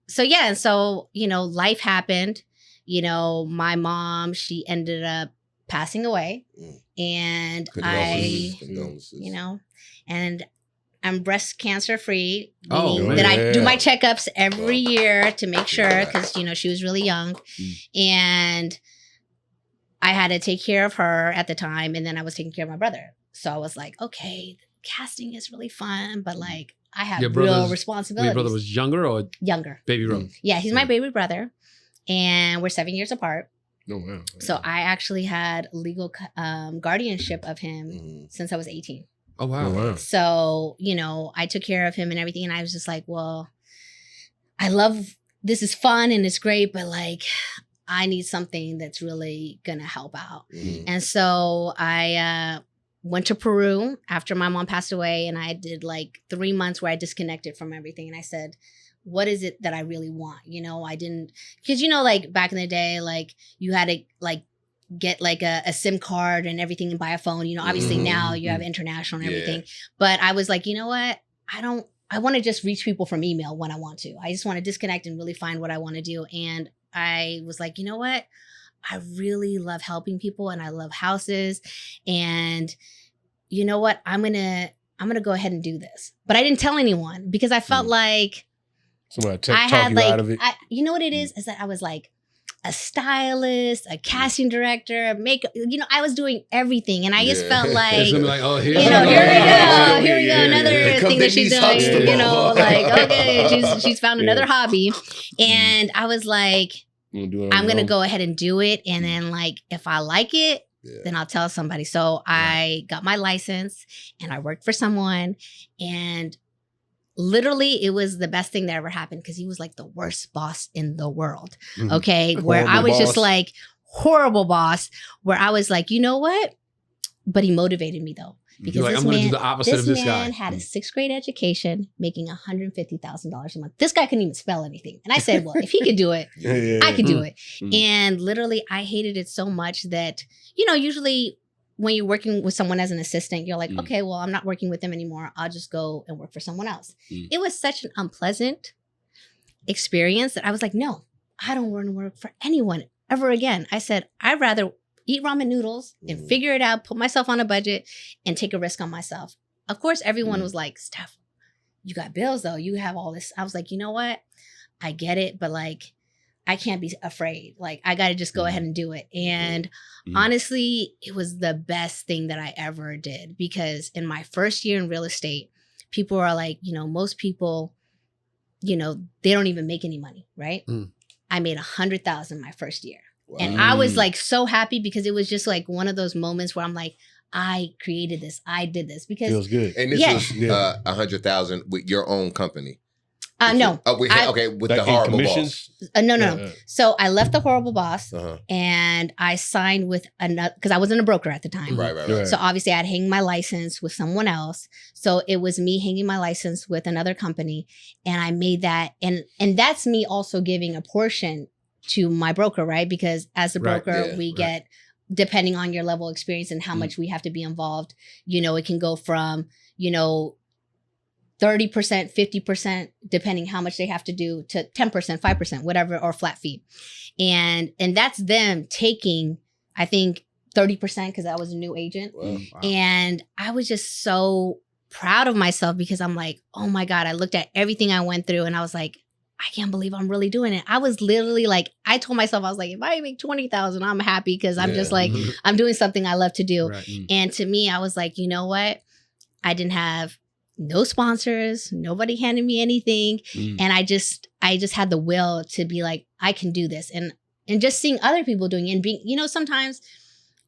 so, yeah. And so, you know, life happened. You know, my mom, she ended up passing away. Mm. And Condolences. you know, and I'm breast cancer free. Oh, Meaning man. that I do my Yeah. checkups every year to make sure Yeah. because, you know, she was really young. And I had to take care of her at the time. And then I was taking care of my brother. So I was like, okay, casting is really fun, but like I have Your real brother's- responsibilities. Your brother was younger or Younger. baby brother? Yeah, he's my baby brother. And we're 7 years apart. Oh, wow. So I actually had legal guardianship of him since I was 18. Oh, wow. Oh, wow. So, you know, I took care of him and everything. And I was just like, well, this is fun and it's great, but like, I need something that's really going to help out. And so I went to Peru after my mom passed away, and I did like 3 months where I disconnected from everything. And I said, what is it that I really want? You know, I didn't, because, you know, like back in the day, like you had to like get like a SIM card and everything and buy a phone. You know, obviously now you have international and everything. But I was like, you know what? I want to just reach people from email when I want to. I just want to disconnect and really find what I want to do. And I was like, you know what? I really love helping people and I love houses. And you know what? I'm going to go ahead and do this. But I didn't tell anyone because I felt like Somebody I talk had you like, out of it. you know what it is that I was like a stylist, a casting director, makeup, you know, I was doing everything. And I just felt like, It's gonna be like, oh, here you know, here we go, Yeah. another Here come thing that she's Denise doing, you know, Huxtable. like, okay, she's found another Yeah. hobby. And I was like, You do it on I'm your going to own. go ahead and do it. And then like, if I like it, then I'll tell somebody. So I got my license and I worked for someone, and literally it was the best thing that ever happened because he was like the worst boss in the world. Mhm. Okay. Where I Horrible was just boss. like horrible boss, where I was like, you know what? But he motivated me though. Because You're like, this I'm gonna man, do the opposite of this man guy. had a 6th grade education, making $150,000 a month. This guy couldn't even spell anything. And I said, well, if he could do it, I could do it. And literally, I hated it so much that, you know, usually when you're working with someone as an assistant, you're like, okay, well, I'm not working with them anymore. I'll just go and work for someone else. It was such an unpleasant experience that I was like, no, I don't want to work for anyone ever again. I said, I'd rather eat ramen noodles and figure it out, put myself on a budget and take a risk on myself. Of course, everyone was like, Steph, you got bills though. You have all this. I was like, you know what? I get it, but like, I can't be afraid. Like, I got to just go ahead and do it. And honestly, it was the best thing that I ever did, because in my first year in real estate, people are like, you know, most people, you know, they don't even make any money, right? I made $100,000 my first year. Wow. And I was like so happy because it was just like one of those moments where I'm like, I created this. I did this because Feels good. And this Yeah. was 100,000 with your own company. no, Oh, with I- with Like the in horrible commissions? boss. no. So I left the horrible boss Uh-huh. and I signed with another, because I wasn't a broker at the time. Right. Right. So obviously I had hanged my license with someone else. So it was me hanging my license with another company. And I made that. And that's me also giving a portion to my broker, right? Because as a Right, broker, yeah, we right. get, depending on your level of experience and how much we have to be involved, you know, it can go from, you know, 30%, 50%, depending how much they have to do, to 10%, 5%, whatever, or flat fee. And that's them taking, I think, 30% because I was a new agent. Wow. And I was just so proud of myself because I'm like, oh my God, I looked at everything I went through and I was like, I can't believe I'm really doing it. I was literally like, I told myself, I was like, if I make 20,000, I'm happy because I'm just like, I'm doing something I love to do. Right. And to me, I was like, you know what? I didn't have no sponsors, nobody handed me anything. And I just had the will to be like, I can do this. And just seeing other people doing it and being, you know, sometimes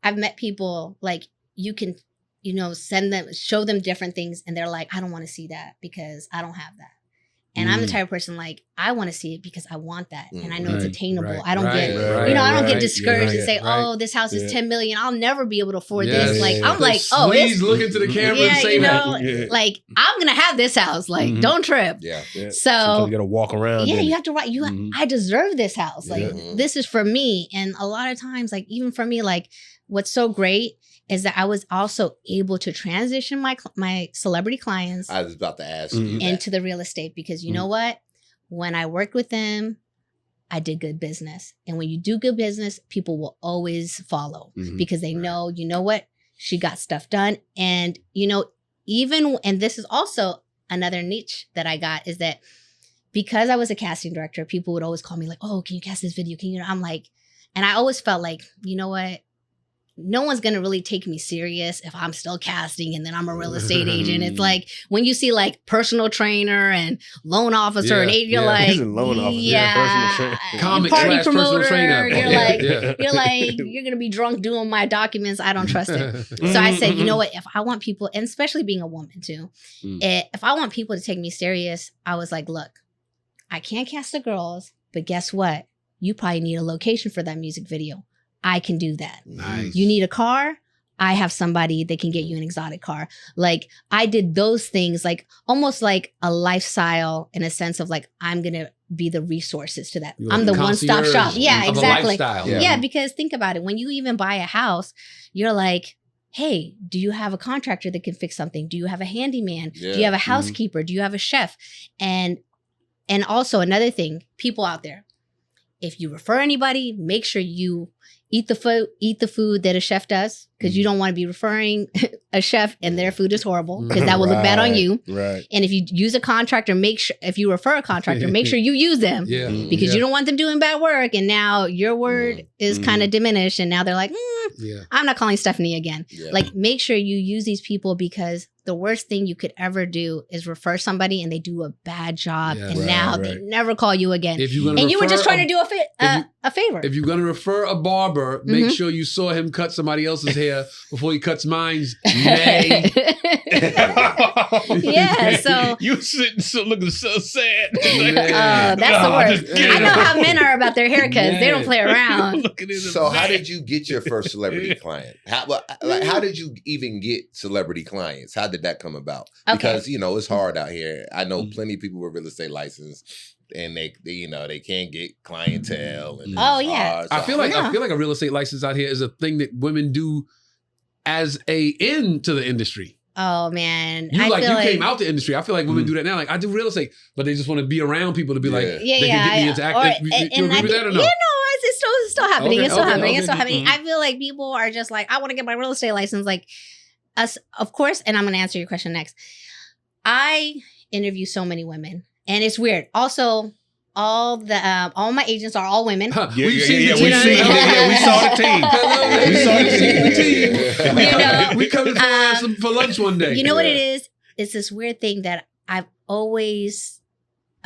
I've met people like you can, you know, show them different things. And they're like, I don't want to see that because I don't have that. And I'm the type of person like, I want to see it because I want that. And I know it's Right, attainable. right, I don't right, get, right, you know, I don't right, get discouraged yeah, and say, right. oh, this house is Yeah. 10 million. I'll never be able to afford Yes. this. Like, I'm Yeah. like, oh, Please it's, look into the camera and yeah, say you that. know, Yeah. like, I'm going to have this house. Like, Mhm. don't trip. Yeah. Yeah. So, Sometimes you gotta walk around. yeah, in you it. have to write. Mhm. I deserve this house. Like, Yeah. this is for me. And a lot of times, like, even for me, like, what's so great is that I was also able to transition my celebrity clients I was about to ask you that. into the real estate because you know what? When I worked with them, I did good business. And when you do good business, people will always follow because they know, you know what? She got stuff done. And, you know, and this is also another niche that I got is that because I was a casting director, people would always call me like, oh, can you cast this video? I'm like, and I always felt like, you know what? no one's gonna really take me serious if I'm still casting and then I'm a real estate agent. It's like when you see like personal trainer and loan officer and agent, you're like, He's a loan officer, personal trainer. Comic party slash personal promoter. trainer. You're Yeah, like, yeah. you're like, you're gonna be drunk doing my documents. I don't trust it. So I said, you know what? If I want people, and especially being a woman too, if I want people to take me serious, I was like, look, I can't cast the girls, but guess what? You probably need a location for that music video. I can do that. Nice. You need a car? I have somebody that can get you an exotic car. Like I did those things, like almost like a lifestyle in a sense of like, I'm going to be the resources to that. You're I'm like the one-stop concierge shop. Yeah, of a exactly. lifestyle. Yeah, because think about it. When you even buy a house, you're like, hey, do you have a contractor that can fix something? Do you have a handyman? Yeah. Do you have a housekeeper? Do you have a chef? And also another thing, people out there, if you refer anybody, make sure you eat the food that a chef does, because you don't want to be referring a chef and their food is horrible, because that will look bad on you. Right. And if you use a contractor, make sure, if you refer a contractor, make sure you use them. Yeah. Because you don't want them doing bad work, and now your word is kind of diminished, and now they're like, Yeah. I'm not calling Stephanie again. Yeah. Like, make sure you use these people, because the worst thing you could ever do is refer somebody and they do a bad job, Yeah. and Right, now right. they never call you again. If you're gonna And you were refer just trying to do a favor. If you're gonna refer a barber, make sure you saw him cut somebody else's hair before he cuts mine's. Nay. Yeah, so you sitting so looking so sad. that's the worst. I know how men are about their haircuts. They don't play around. So how did you get your first celebrity client? How did you even get celebrity clients? How did that come about? Okay. Because it's hard out here. I know plenty of people with real estate license, and they can't get clientele. And Oh, yeah. it's hard. I feel like No. a real estate license out here is a thing that women do as a end to the industry. Oh man, You I feel came out the industry. I feel like women do that now. Like I do real estate, but they just want to be around people to be like, Yeah. they can get me into acting. You agree with that or no? Yeah, no, it's still happening. Okay, It's still okay, happening. okay. It's still happening. I feel like people are just like, I want to get my real estate license. Like us, of course. And I'm going to answer your question next. I interview so many women, and it's weird. Also, all my agents are all women. Huh, Yeah, we've yeah, seen yeah, the we team. seen- yeah, we saw the team. Hello, We saw the team. We You know, we coming for lunch one day. You know what it is? It's this weird thing that I've always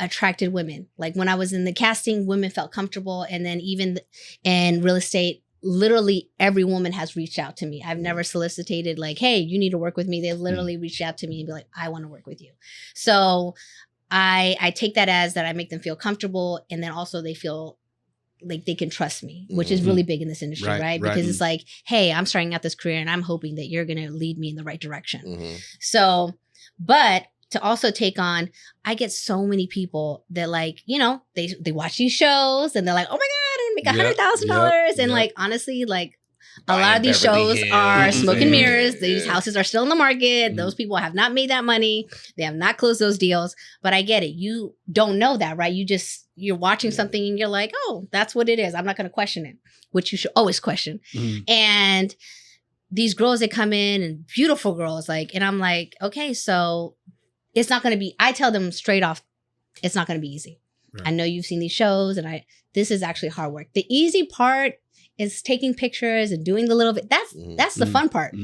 attracted women. Like when I was in the casting, women felt comfortable. And then even in real estate, literally every woman has reached out to me. I've never solicited like, hey, you need to work with me. They've literally reached out to me and be like, I want to work with you. So I take that as that I make them feel comfortable. And then also they feel like they can trust me, which is really big in this industry, right? Because it's like, hey, I'm starting out this career and I'm hoping that you're going to lead me in the right direction. So, but to also take on, I get so many people that like, they watch these shows and they're like, oh my God, I make $100,000. And like, honestly, like a lot of these Beverly shows Hills. are smoke and Yeah, mirrors. These yeah. houses are still in the market. Those people have not made that money. They have not closed those deals, but I get it. You don't know that, right? You're watching something and you're like, oh, that's what it is. I'm not going to question it, which you should always question. And these girls that come in, and beautiful girls, like, and I'm like, okay, so it's not going to be, I tell them straight off, it's not going to be easy. Right. I know you've seen these shows and this is actually hard work. The easy part is taking pictures and doing the little bit. That's the fun part.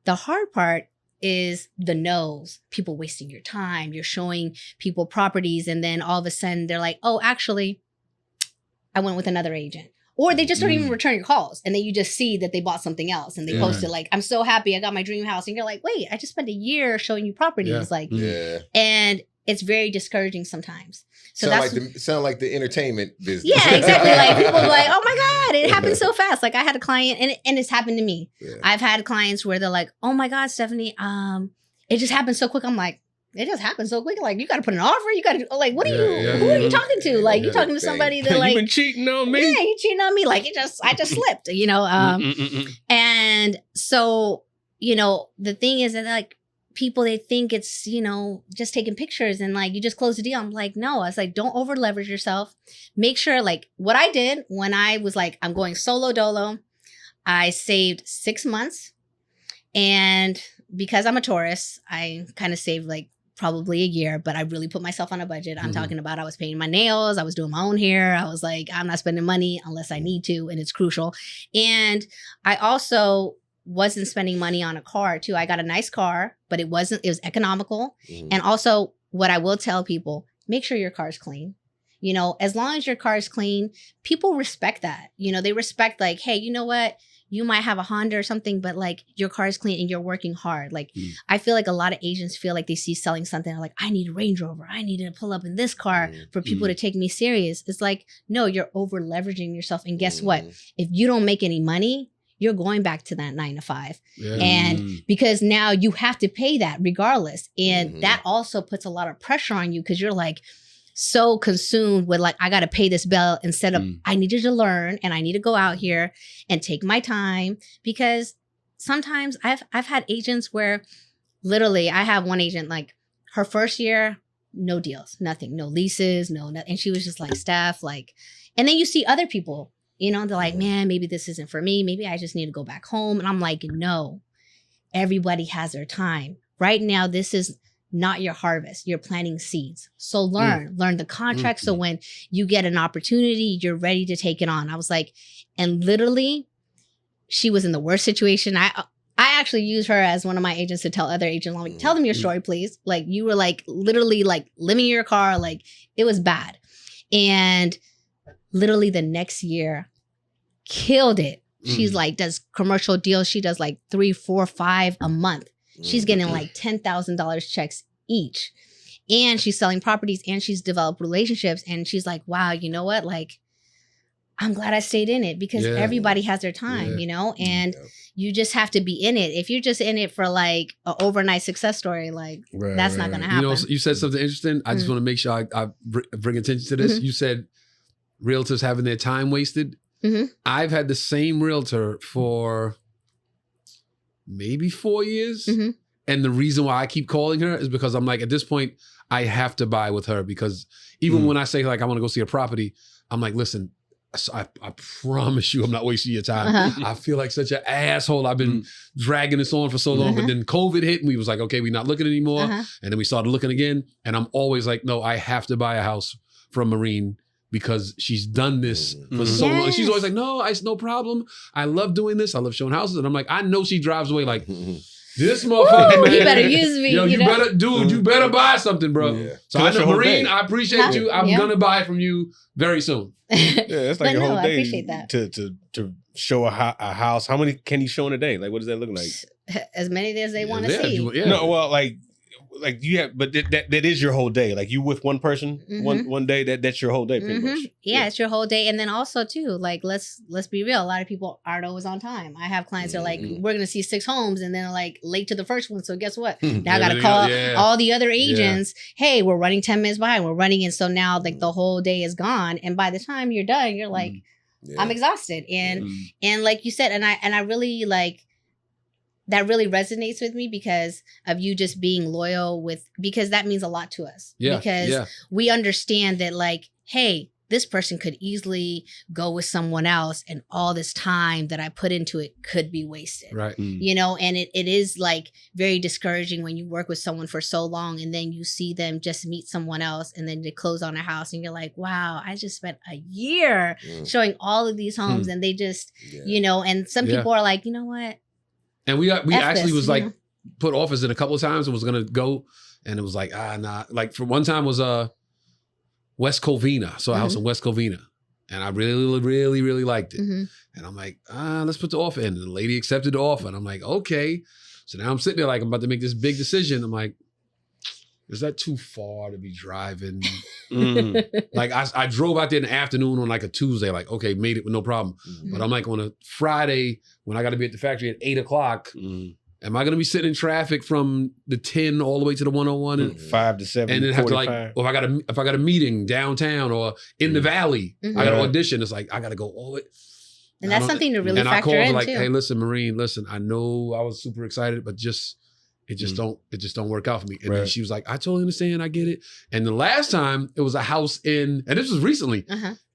The hard part is the no's, people wasting your time. You're showing people properties and then all of a sudden they're like, oh, actually, I went with another agent. Or they just don't even return your calls. And then you just see that they bought something else and they posted like, I'm so happy I got my dream house. And you're like, wait, I just spent a year showing you properties. Like, and it's very discouraging sometimes. So sound like the entertainment business. yeah, exactly. Like people are like, oh my God, it happened so fast. Like I had a client and it's happened to me. Yeah. I've had clients where they're like, oh my God, Stephanie, it just happened so quick. I'm like, it just happened so quick. Like you got to put an offer. You got to like, who are you talking to? Like you talking to somebody that like, you been cheating on me? yeah, you cheating on me. Like I just slipped, And so, the thing is that like people, they think it's, just taking pictures and like, you just close the deal. I'm like, no, I was like, don't over leverage yourself. Make sure like what I did when I was like, I'm going solo dolo, I saved 6 months. And because I'm a Taurus, I kind of saved like probably a year, but I really put myself on a budget. I'm Mhm. talking about I was painting my nails. I was doing my own hair. I was like, I'm not spending money unless I need to, and it's crucial. And I also wasn't spending money on a car too. I got a nice car, but it was economical. Mhm. And also what I will tell people, make sure your car's clean. You know, as long as your car is clean, people respect that. You know, they respect like, hey, you know what? You might have a Honda or something, but like your car is clean and you're working hard. Like I feel like a lot of agents feel like they see selling something they're like, I need a Range Rover. I need to pull up in this car for people to take me serious. It's like, no, you're over leveraging yourself. And guess what? If you don't make any money, you're going back to that 9 to 5. Yeah. And because now you have to pay that regardless. And that also puts a lot of pressure on you because you're like so consumed with like, I got to pay this bill instead of I needed to learn and I need to go out here and take my time. Because sometimes I've had agents where literally I have one agent, like her first year, no deals, nothing, no leases, nothing. And she was just like, Steph, like, and then you see other people, you know, they're like, man, maybe this isn't for me. Maybe I just need to go back home. And I'm like, no, everybody has their time. Right now, this is not your harvest. You're planting seeds. So learn the contract. So when you get an opportunity, you're ready to take it on. I was like, and literally she was in the worst situation. I actually use her as one of my agents to tell other agents, like, tell them your story, please. Like you were like literally like living in your car. Like it was bad. And literally the next year killed it. She's like, does commercial deals. She does like 3, 4, 5 a month. She's getting like $10,000 checks each. And she's selling properties and she's developed relationships. And she's like, wow, you know what? Like, I'm glad I stayed in it because everybody has their time, you know, and you just have to be in it. If you're just in it for like an overnight success story, like that's not going to happen. You know, you said something interesting. I just want to make sure I bring attention to this. You said realtors having their time wasted. I've had the same realtor for maybe 4 years. And the reason why I keep calling her is because I'm like, at this point, I have to buy with her because even when I say like, I want to go see a property, I'm like, listen, I promise you I'm not wasting your time. I feel like such an asshole. I've been dragging this on for so long. But then COVID hit and we was like, okay, we're not looking anymore. And then we started looking again. And I'm always like, no, I have to buy a house from Marine because she's done this for so long. She's always like, no problem. I love doing this. I love showing houses. And I'm like, I know she drives away like, this motherfucker, man. You better use me. Yo, you better, dude, you better buy something, bro. So I know, Marine, I appreciate you. I'm going to buy it from you very soon. It's like a whole day I appreciate that. To show a house. How many can you show in a day? Like, what does that look like? As many as they want to see. No, well, like you have, but that is your whole day. Like you with one person, one day, that's your whole day pretty much. Yeah, it's your whole day. And then also too, like let's be real. A lot of people aren't always on time. I have clients that are like, we're gonna see 6 homes and then like late to the first one. So guess what? Now I gotta call all the other agents. Hey, we're running 10 minutes behind. We're running, and so now like the whole day is gone. And by the time you're done, you're like, I'm exhausted. And like you said, and I really like. That really resonates with me because of you just being loyal because that means a lot to us. Because we understand that like, hey, this person could easily go with someone else and all this time that I put into it could be wasted. Right. You know, and it is like very discouraging when you work with someone for so long and then you see them just meet someone else and then they close on a house and you're like, wow, I just spent a year showing all of these homes and they just, you know, and some people are like, you know what? And we actually was like put offers in a couple of times and was gonna go, and it was like nah. Like for one time was West Covina. I saw a house in West Covina, and I really really really liked it. And I'm like let's put the offer in. And the lady accepted the offer, and I'm like okay. So now I'm sitting there like I'm about to make this big decision. I'm like, is that too far to be driving? Like I drove out there in the afternoon on like a Tuesday, like, okay, made it with no problem. But I'm like on a Friday when I got to be at the factory at 8:00, am I going to be sitting in traffic from the 10 all the way to the 101? And 5 to 7, and then have to like, or if I got a meeting downtown or in the valley, I got to audition. It's like, I got to go all the way. And that's something to really factor in, and I called her like, too. hey, listen, Marine, listen, I know I was super excited, but it just don't work out for me. And then she was like, I totally understand. I get it. And the last time it was a house and this was recently,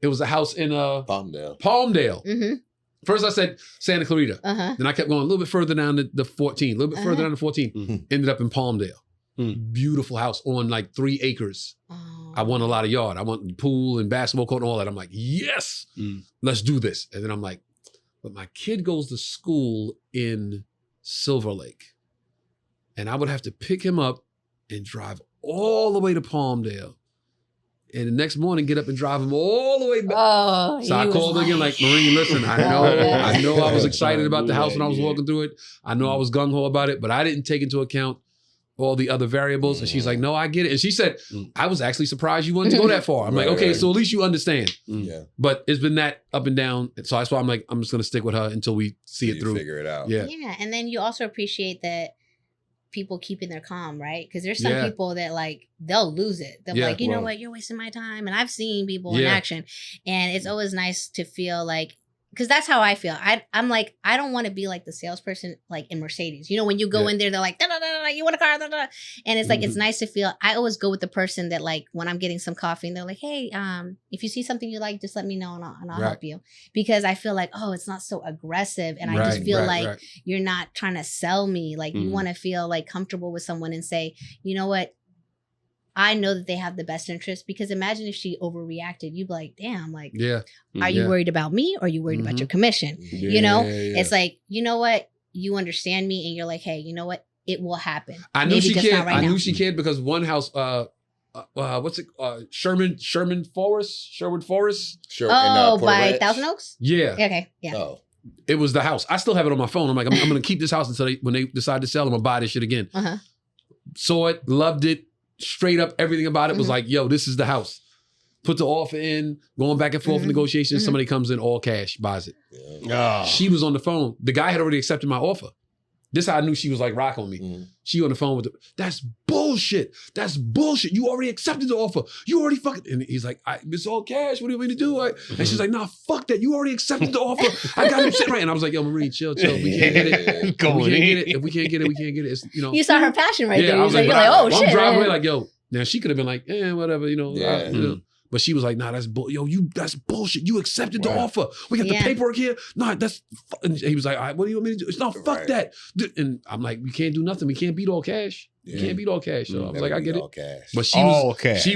it was a house in Palmdale. First I said Santa Clarita. Then I kept going a little bit further down the 14, a little bit further down the 14. Ended up in Palmdale. Beautiful house on like 3 acres. Oh. I want a lot of yard. I want pool and basketball court and all that. I'm like, yes, let's do this. And then I'm like, but my kid goes to school in Silver Lake. And I would have to pick him up and drive all the way to Palmdale. And the next morning, get up and drive him all the way back. Oh, So I called again, like, Marine, listen, I know I was excited about the house when I was walking through it. I know I was gung-ho about it, but I didn't take into account all the other variables. And she's like, no, I get it. And she said, I was actually surprised you wanted to go that far. I'm like, okay, so at least you understand. Yeah. But it's been that up and down. So that's why I'm like, I'm just going to stick with her until we see it through. Figure it out. Yeah. Yeah. And then you also appreciate that people keeping their calm, right? Because there's some people that like, they'll lose it. They'll be like, you know what, you're wasting my time. And I've seen people in action. And it's always nice to feel like, because that's how I feel. I'm like, I don't want to be like the salesperson like in Mercedes. You know, when you go in there, they're like, da, da, da, da, you want a car? Da, da. And it's like, it's nice to feel. I always go with the person that like, when I'm getting some coffee and they're like, hey, if you see something you like, just let me know and I'll help you. Because I feel like, oh, it's not so aggressive. And I just feel like you're not trying to sell me. Like you want to feel like comfortable with someone and say, you know what? I know that they have the best interest, because imagine if she overreacted, you'd be like, damn, like, are you worried about me or are you worried about your commission? You know, it's like, you know what? You understand me and you're like, hey, you know what? It will happen. I knew she cared. I knew she cared because one house, what's it? Sherwood Forest? Sure. Oh, by Thousand Oaks? Yeah. Okay. Yeah. Oh. It was the house. I still have it on my phone. I'm like, I'm going to keep this house until when they decide to sell, I'm going to buy this shit again. Saw it, loved it. Straight up, everything about it was like, yo, this is the house. Put the offer in, going back and forth negotiations. Somebody comes in, all cash, buys it. She was on the phone. The guy had already accepted my offer. This how I knew she was like rocking with me. She on the phone with that's bullshit. That's bullshit. You already accepted the offer. You already fucking, and he's like, it's all cash. What do you want me to do? And she's like, nah, fuck that. You already accepted the offer. I got him sitting right. And I was like, yo, Marine, chill. We can't get it. If we can't get it, we can't get it. It's, you know. You saw her passion right there. I was like, you're like, oh shit. shit. I'm driving away like, yo, now she could have been like, whatever, you know. But she was like, nah, that's that's bullshit. You accepted the offer. We got the paperwork here. Nah, that's, and he was like, all right, what do you want me to do? It's not, fuck that. And I'm like, we can't do nothing. We can't beat all cash. We can't beat all cash. So I was like, I get it. Cash. But she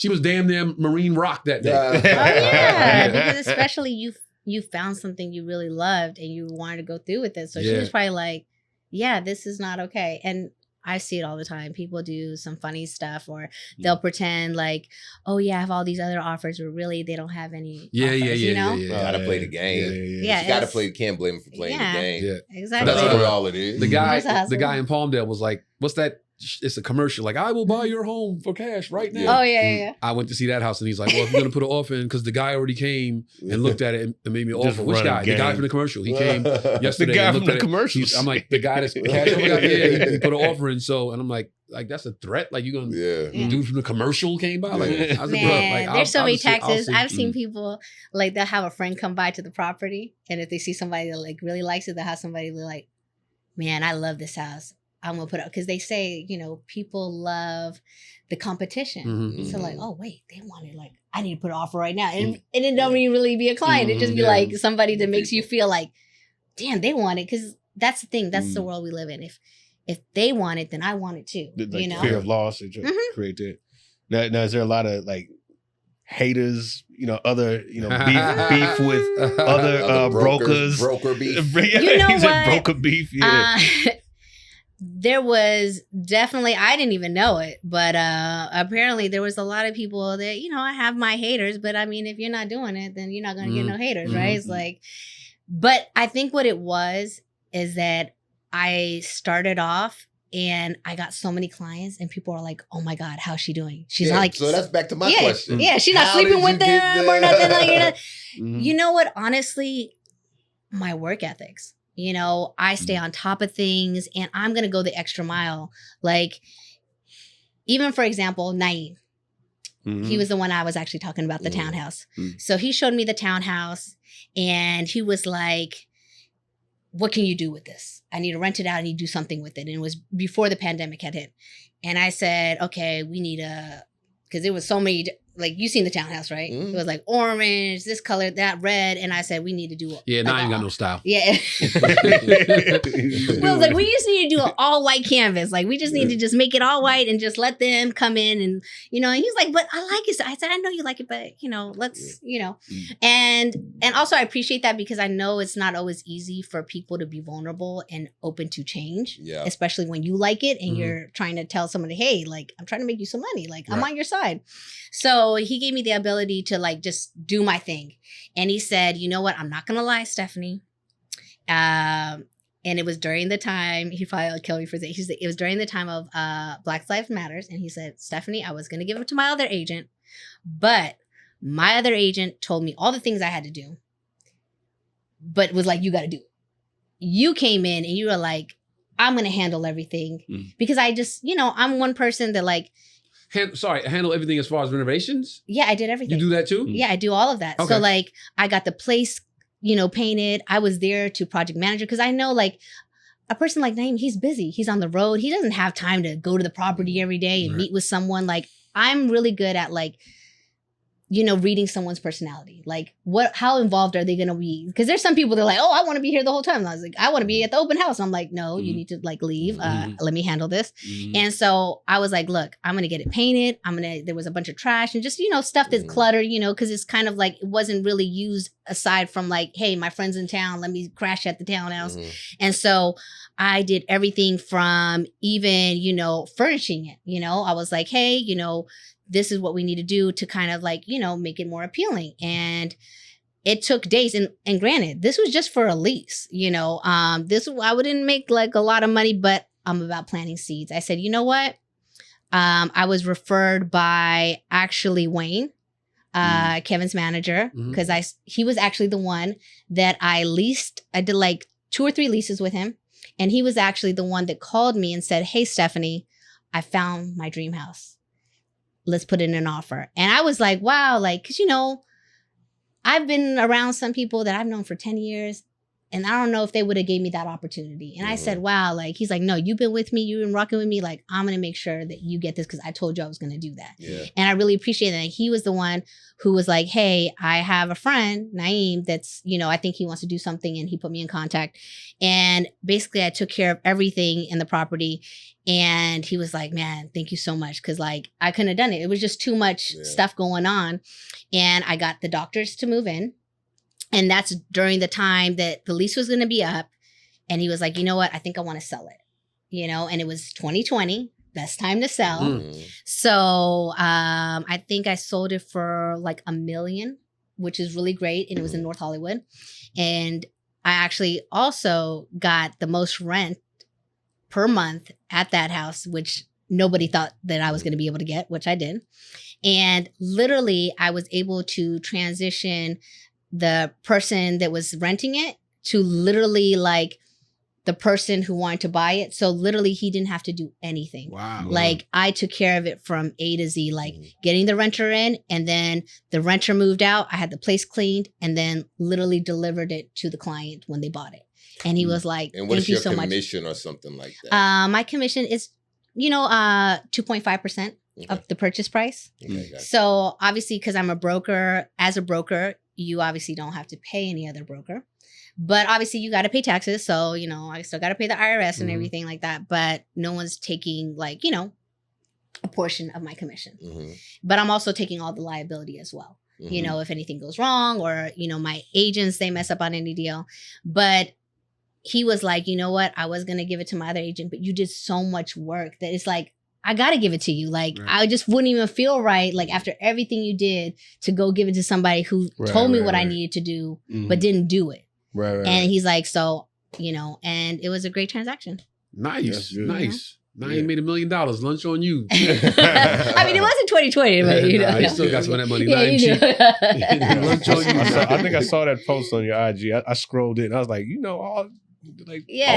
was damn Marine rock that day. Because especially you found something you really loved and you wanted to go through with it. So she was probably like, yeah, this is not okay. And I see it all the time. People do some funny stuff, or they'll pretend like, oh yeah, I have all these other offers, but really they don't have any offers, you know? Gotta play the game. You gotta play, can't blame him for playing the game. Exactly. That's really all it is. The guy in Palmdale was like, what's that? It's a commercial. Like, I will buy your home for cash right now. Oh, yeah. I went to see that house and he's like, well, if you're going to put an offer in, because the guy already came and looked at it and made me an offer. Which guy? The guy from the commercial. He came yesterday. The guy and from the commercials. I'm like, the guy that's cash over guy, he put an offer in. So, and I'm like, that's a threat? Like, you're going to, dude from the commercial came by? Like, I was like, there's so many taxes. I've seen people, like, they'll have a friend come by to the property, and if they see somebody that, like, really likes it, they'll have somebody like, man, I love this house. I'm going to put it, because they say, you know, people love the competition. So like, oh, wait, they want it. Like, I need to put an offer right now. And it don't even really be a client. It just be like somebody that makes you feel like, damn, they want it. Because that's the thing. That's the world we live in. If they want it, then I want it too. Like, you know? Fear of loss. Create that. Now, is there a lot of like haters, you know, other, you know, beef with other brokers? Broker beef. You know what? Broker beef, there was definitely, I didn't even know it, but apparently there was a lot of people that, you know, I have my haters, but I mean, if you're not doing it, then you're not going to get no haters, right? It's like, but I think what it was is that I started off and I got so many clients and people are like, oh my God, how's she doing? She's not like, so that's back to my question. Yeah, she's not sleeping with them or nothing like that. You know what? Honestly, my work ethics. You know, I stay on top of things and I'm going to go the extra mile. Like, even for example, Naeem, he was the one I was actually talking about, the townhouse. So he showed me the townhouse and he was like, what can you do with this? I need to rent it out. I need to do something with it. And it was before the pandemic had hit. And I said, okay, we need because there was so many like you seen the townhouse, right? Mm. It was like orange, this color, that red, and I said we need to do Yeah, now I ain't got no style. Yeah. Well, like we just need to do an all white canvas. Like we just need to just make it all white and just let them come in and and he's like, but I like it. So I said, I know you like it, but let's and also I appreciate that because I know it's not always easy for people to be vulnerable and open to change. Yeah. Especially when you like it and you're trying to tell somebody, hey, like I'm trying to make you some money. Like I'm on your side. So he gave me the ability to like just do my thing. And he said, you know what? I'm not gonna lie, Stephanie. And it was during the time, he probably kill me for saying, it was during the time of Black Lives Matters. And he said, Stephanie, I was going to give it to my other agent, but my other agent told me all the things I had to do, but was like, you got to do it. You came in and you were like, I'm going to handle everything because I just, I'm one person that like, handle everything as far as renovations? Yeah, I did everything. You do that too? Yeah, I do all of that. Okay. So like I got the place painted. I was there to project manager because I know like a person like Naeem, he's busy. He's on the road. He doesn't have time to go to the property every day and meet with someone. Like I'm really good at like, reading someone's personality. Like how involved are they going to be? Because there's some people that are like, oh, I want to be here the whole time. And I was like, I want to be at the open house. And I'm like, no, you need to like leave. Let me handle this. And so I was like, look, I'm going to get it painted. There was a bunch of trash and just, stuff that's cluttered, because it's kind of like, it wasn't really used aside from like, hey, my friend's in town. Let me crash at the townhouse. And so I did everything from even, furnishing it, I was like, hey, this is what we need to do to kind of like, make it more appealing. And it took days. And granted, this was just for a lease, I wouldn't make like a lot of money, but I'm about planting seeds. I said, you know what? I was referred by actually Wayne, Kevin's manager, because he was actually the one that I leased. I did like 2 or 3 leases with him. And he was actually the one that called me and said, hey, Stephanie, I found my dream house. Let's put in an offer. And I was like, wow, like, because, I've been around some people that I've known for 10 years, and I don't know if they would have gave me that opportunity. And I said, wow, like, he's like, no, you've been with me. You've been rocking with me. Like, I'm going to make sure that you get this because I told you I was going to do that. Yeah. And I really appreciate that. He was the one who was like, hey, I have a friend, Naeem, that's, I think he wants to do something. And he put me in contact. And basically, I took care of everything in the property. And he was like, man, thank you so much. Cause like I couldn't have done it. It was just too much stuff going on. And I got the doctors to move in. And that's during the time that the lease was going to be up. And he was like, you know what? I think I want to sell it, and it was 2020, best time to sell. So I think I sold it for like $1 million, which is really great. And it was in North Hollywood. And I actually also got the most rent per month at that house, which nobody thought that I was going to be able to get, which I did. And literally I was able to transition the person that was renting it to literally like the person who wanted to buy it. So literally he didn't have to do anything. Wow. Like I took care of it from A to Z, like getting the renter in, and then the renter moved out. I had the place cleaned and then literally delivered it to the client when they bought it. And he was like, and what's thank you your so much. commission or something like that? My commission is, 2.5% of the purchase price. Okay, gotcha. So obviously, because I'm a broker, as a broker, you obviously don't have to pay any other broker. But obviously you got to pay taxes. So, I still got to pay the IRS and everything like that. But no one's taking like, a portion of my commission. But I'm also taking all the liability as well. If anything goes wrong or, my agents, they mess up on any deal. But he was like, you know what? I was going to give it to my other agent, but you did so much work that it's like, I got to give it to you. Like, I just wouldn't even feel right. Like after everything you did to go give it to somebody who told me what I needed to do, but didn't do it. Right. And he's like, so, and it was a great transaction. Nice. Nice. Now you made $1 million. Lunch on you. I mean, it wasn't 2020, but you still got some of that money. Cheap. Lunch on you. I think I saw that post on your IG. I scrolled it and I was like, all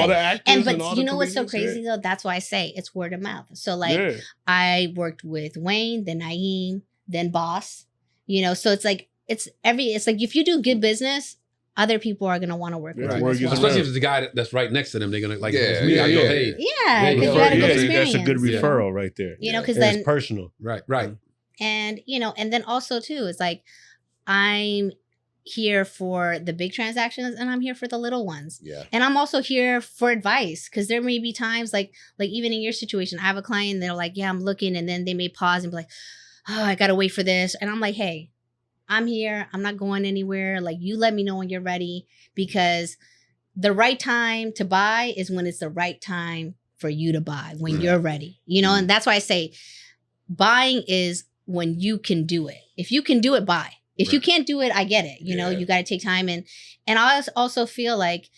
the actors but all you the know what's so comedians, crazy though? That's why I say it's word of mouth. So like I worked with Wayne, then Naeem, then Boss. So it's like it's like if you do good business, other people are gonna want to work with you. Especially if it's the guy that's right next to them, they're gonna like me. I go, hey, because you had a good experience. That's a good referral right there. Because then it's personal. Right. And, and then also too, it's like, I'm here for the big transactions and I'm here for the little ones. Yeah. And I'm also here for advice, because there may be times like even in your situation, I have a client, they're like, yeah, I'm looking. And then they may pause and be like, oh, I got to wait for this. And I'm like, hey, I'm here. I'm not going anywhere. Like, you let me know when you're ready, because the right time to buy is when it's the right time for you to buy, when you're ready, and that's why I say buying is when you can do it. If you can do it, buy. If you can't do it, I get it. You got to take time. And I also feel like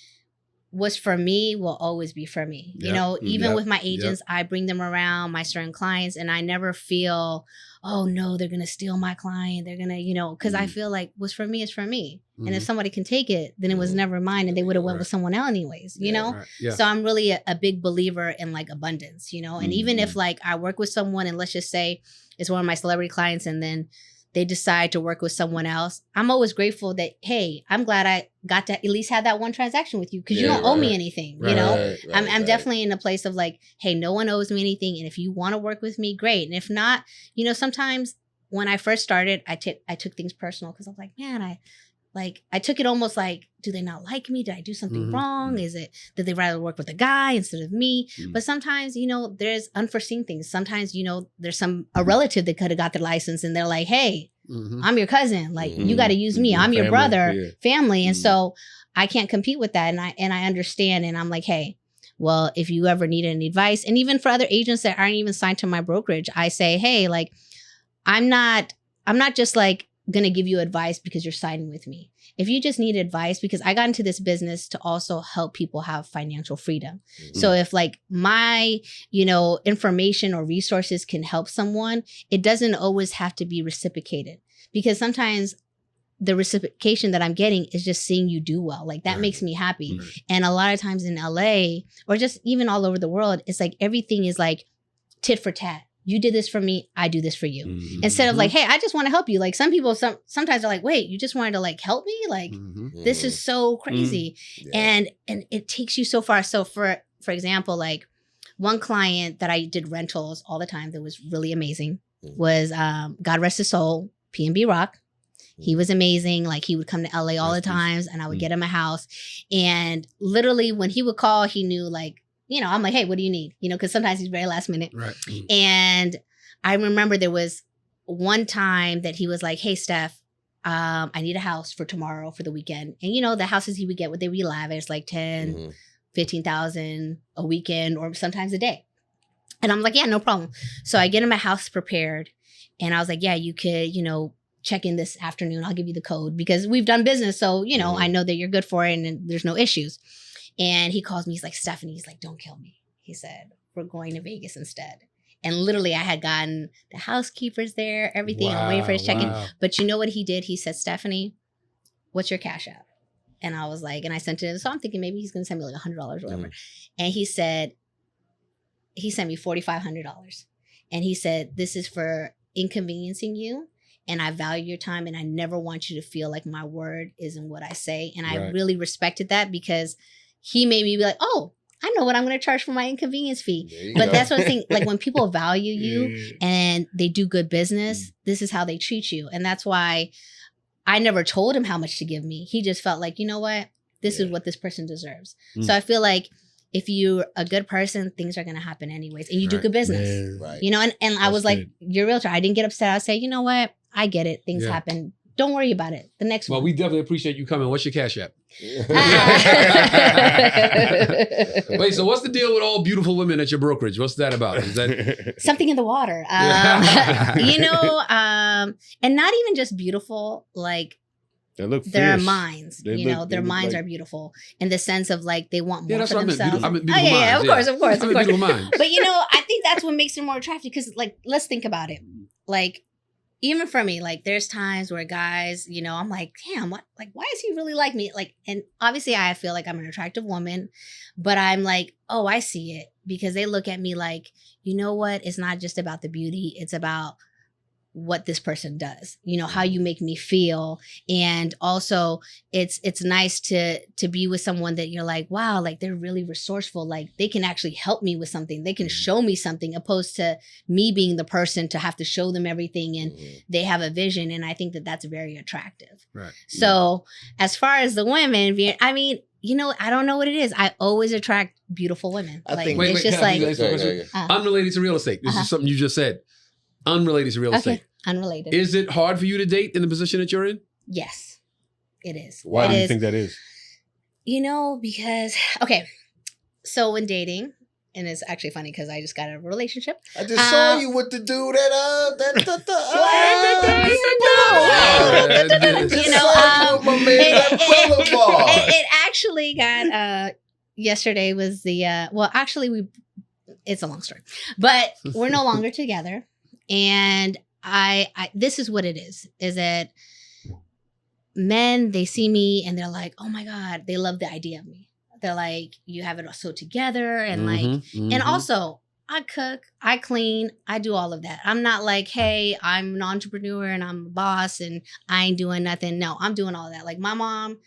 what's for me will always be for me. Even with my agents, I bring them around my certain clients, and I never feel, oh no, they're going to steal my client. They're going to, because I feel like what's for me is for me. And if somebody can take it, then it was never mine, and they would have went with someone else anyways, So I'm really a big believer in like abundance, and even if like I work with someone, and let's just say it's one of my celebrity clients, and then they decide to work with someone else, I'm always grateful that, hey, I'm glad I got to at least have that one transaction with you, because you don't owe me anything, I'm definitely in a place of like, hey, no one owes me anything. And if you want to work with me, great. And if not, sometimes when I first started, I took things personal, because I was like, man, I took it almost like, do they not like me? Did I do something wrong? Is it that they rather work with a guy instead of me? But sometimes, there's unforeseen things. Sometimes, there's a relative that could have got their license, and they're like, hey, I'm your cousin. Like, you got to use me. I'm your brother, family. And so I can't compete with that. And I understand. And I'm like, hey, well, if you ever need any advice, and even for other agents that aren't even signed to my brokerage, I say, hey, like, I'm not just like going to give you advice because you're signing with me. If you just need advice, because I got into this business to also help people have financial freedom. So if like my, information or resources can help someone, it doesn't always have to be reciprocated, because sometimes the reciprocation that I'm getting is just seeing you do well. Like that makes me happy. And a lot of times in LA, or just even all over the world, it's like everything is like tit for tat. You did this for me, I do this for you. Instead of like, hey, I just want to help you. Like some people sometimes are like, wait, you just wanted to like help me? Like this is so crazy. And it takes you so far. So for example, like one client that I did rentals all the time that was really amazing was God rest his soul, P&B Rock. He was amazing. Like he would come to LA all the times, and I would get him a house. And literally when he would call, he knew like, I'm like, hey, what do you need? Because sometimes he's very last minute. Right. And I remember there was one time that he was like, hey, Steph, I need a house for tomorrow for the weekend. And, the houses he would get, they would be lavish, like 10, 15,000 a weekend, or sometimes a day. And I'm like, yeah, no problem. So I get him a house prepared. And I was like, yeah, you could, check in this afternoon. I'll give you the code, because we've done business. So, I know that you're good for it and there's no issues. And he calls me, he's like, Stephanie, he's like, don't kill me. He said, we're going to Vegas instead. And literally I had gotten the housekeepers there, everything. I'm waiting for his check-in. But you know what he did? He said, Stephanie, what's your Cash App? And I was like, and I sent it. So I'm thinking maybe he's going to send me like $100 or whatever. And he said, he sent me $4,500. And he said, this is for inconveniencing you. And I value your time. And I never want you to feel like my word isn't what I say. And I really respected that, because he made me be like, oh, I know what I'm going to charge for my inconvenience fee. But that's one thing, like when people value you and they do good business, this is how they treat you. And that's why I never told him how much to give me. He just felt like, you know what? This is what this person deserves. So I feel like if you're a good person, things are going to happen anyways. And you do good business. And I was like, your realtor. I didn't get upset. I say, you know what? I get it. Things happen. Don't worry about it. The next one. Well, we definitely appreciate you coming. What's your Cash App? Wait, so what's the deal with all beautiful women at your brokerage? What's that about? Is that something in the water? And not even just beautiful, like their minds. Their minds are beautiful in the sense of like they want more for themselves. Of course. Of course. But I think that's what makes it more attractive, because like let's think about it. Like even for me, like there's times where guys, I'm like, damn, why is he really like me? Like, and obviously I feel like I'm an attractive woman, but I'm like, oh, I see it, because they look at me like, you know what? It's not just about the beauty. It's about what this person does, you know, how you make me feel. And also it's nice to be with someone that you're like, wow, like they're really resourceful. Like they can actually help me with something. They can show me something, opposed to me being the person to have to show them everything, and they have a vision. And I think that that's very attractive. Right. So as far as the women, I mean, you know, I don't know what it is. I always attract beautiful women. I like, think- it's just can I like, ask you a question? Unrelated to real estate. This is something you just said. Unrelated to real estate. Unrelated. Is it hard for you to date in the position that you're in? Yes, it is. Why It do you is. think that is? You know, because, okay, so when dating, and it's actually funny because I just got out of a relationship. I just saw you with the dude You know, it actually got, yesterday was the, well, actually it's a long story, but we're no longer together. And I this is what it is that men, they see me and they're like, oh my God, they love the idea of me. They're like, you have it so together. And and also I cook, I clean, I do all of that. I'm not like, hey, I'm an entrepreneur and I'm a boss and I ain't doing nothing. No, I'm doing all of that. Like my mom,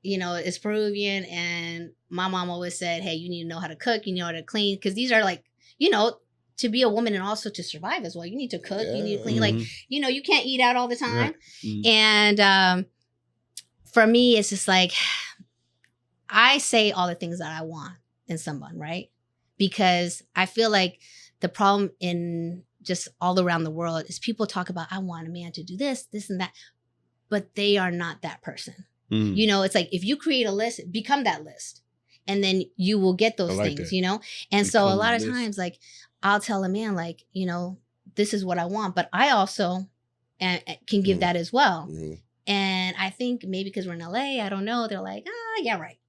you know, is Peruvian, and my mom always said, hey, you need to know how to cook, you know how to clean. Cause these are like, you know, to be a woman and also to survive as well. You need to cook, you need to clean. Like, you know, you can't eat out all the time. Right. And for me, it's just like, I say all the things that I want in someone, right? Because I feel like the problem in just all around the world is people talk about, I want a man to do this, this and that, but they are not that person. You know, it's like, if you create a list, become that list, and then you will get those like things, that. you know? And so a Become lot the of list. times, like, I'll tell a man, like, you know, this is what I want, but I also can give that as well. And I think maybe because we're in LA, I don't know, they're like, yeah, right.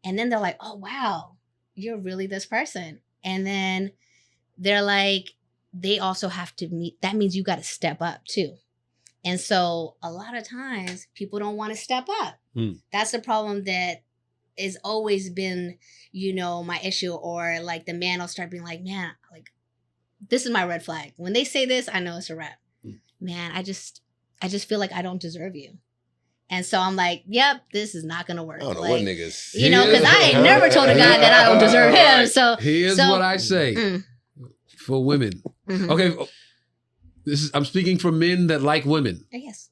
And then they're like, oh, wow, you're really this person. And then they're like, they also have to meet, that means you got to step up too. And so a lot of times people don't want to step up. That's the problem that has always been, you know, my issue. Or like the man will start being like, man, like, this is my red flag. When they say this, I know it's a wrap. Man, I just feel like I don't deserve you. And so I'm like, yep, this is not going to work. I don't know like, what niggas. you know, because I ain't never told a guy that I don't deserve him. So Here's what I say for women. Okay, I'm speaking for men that like women. Yes.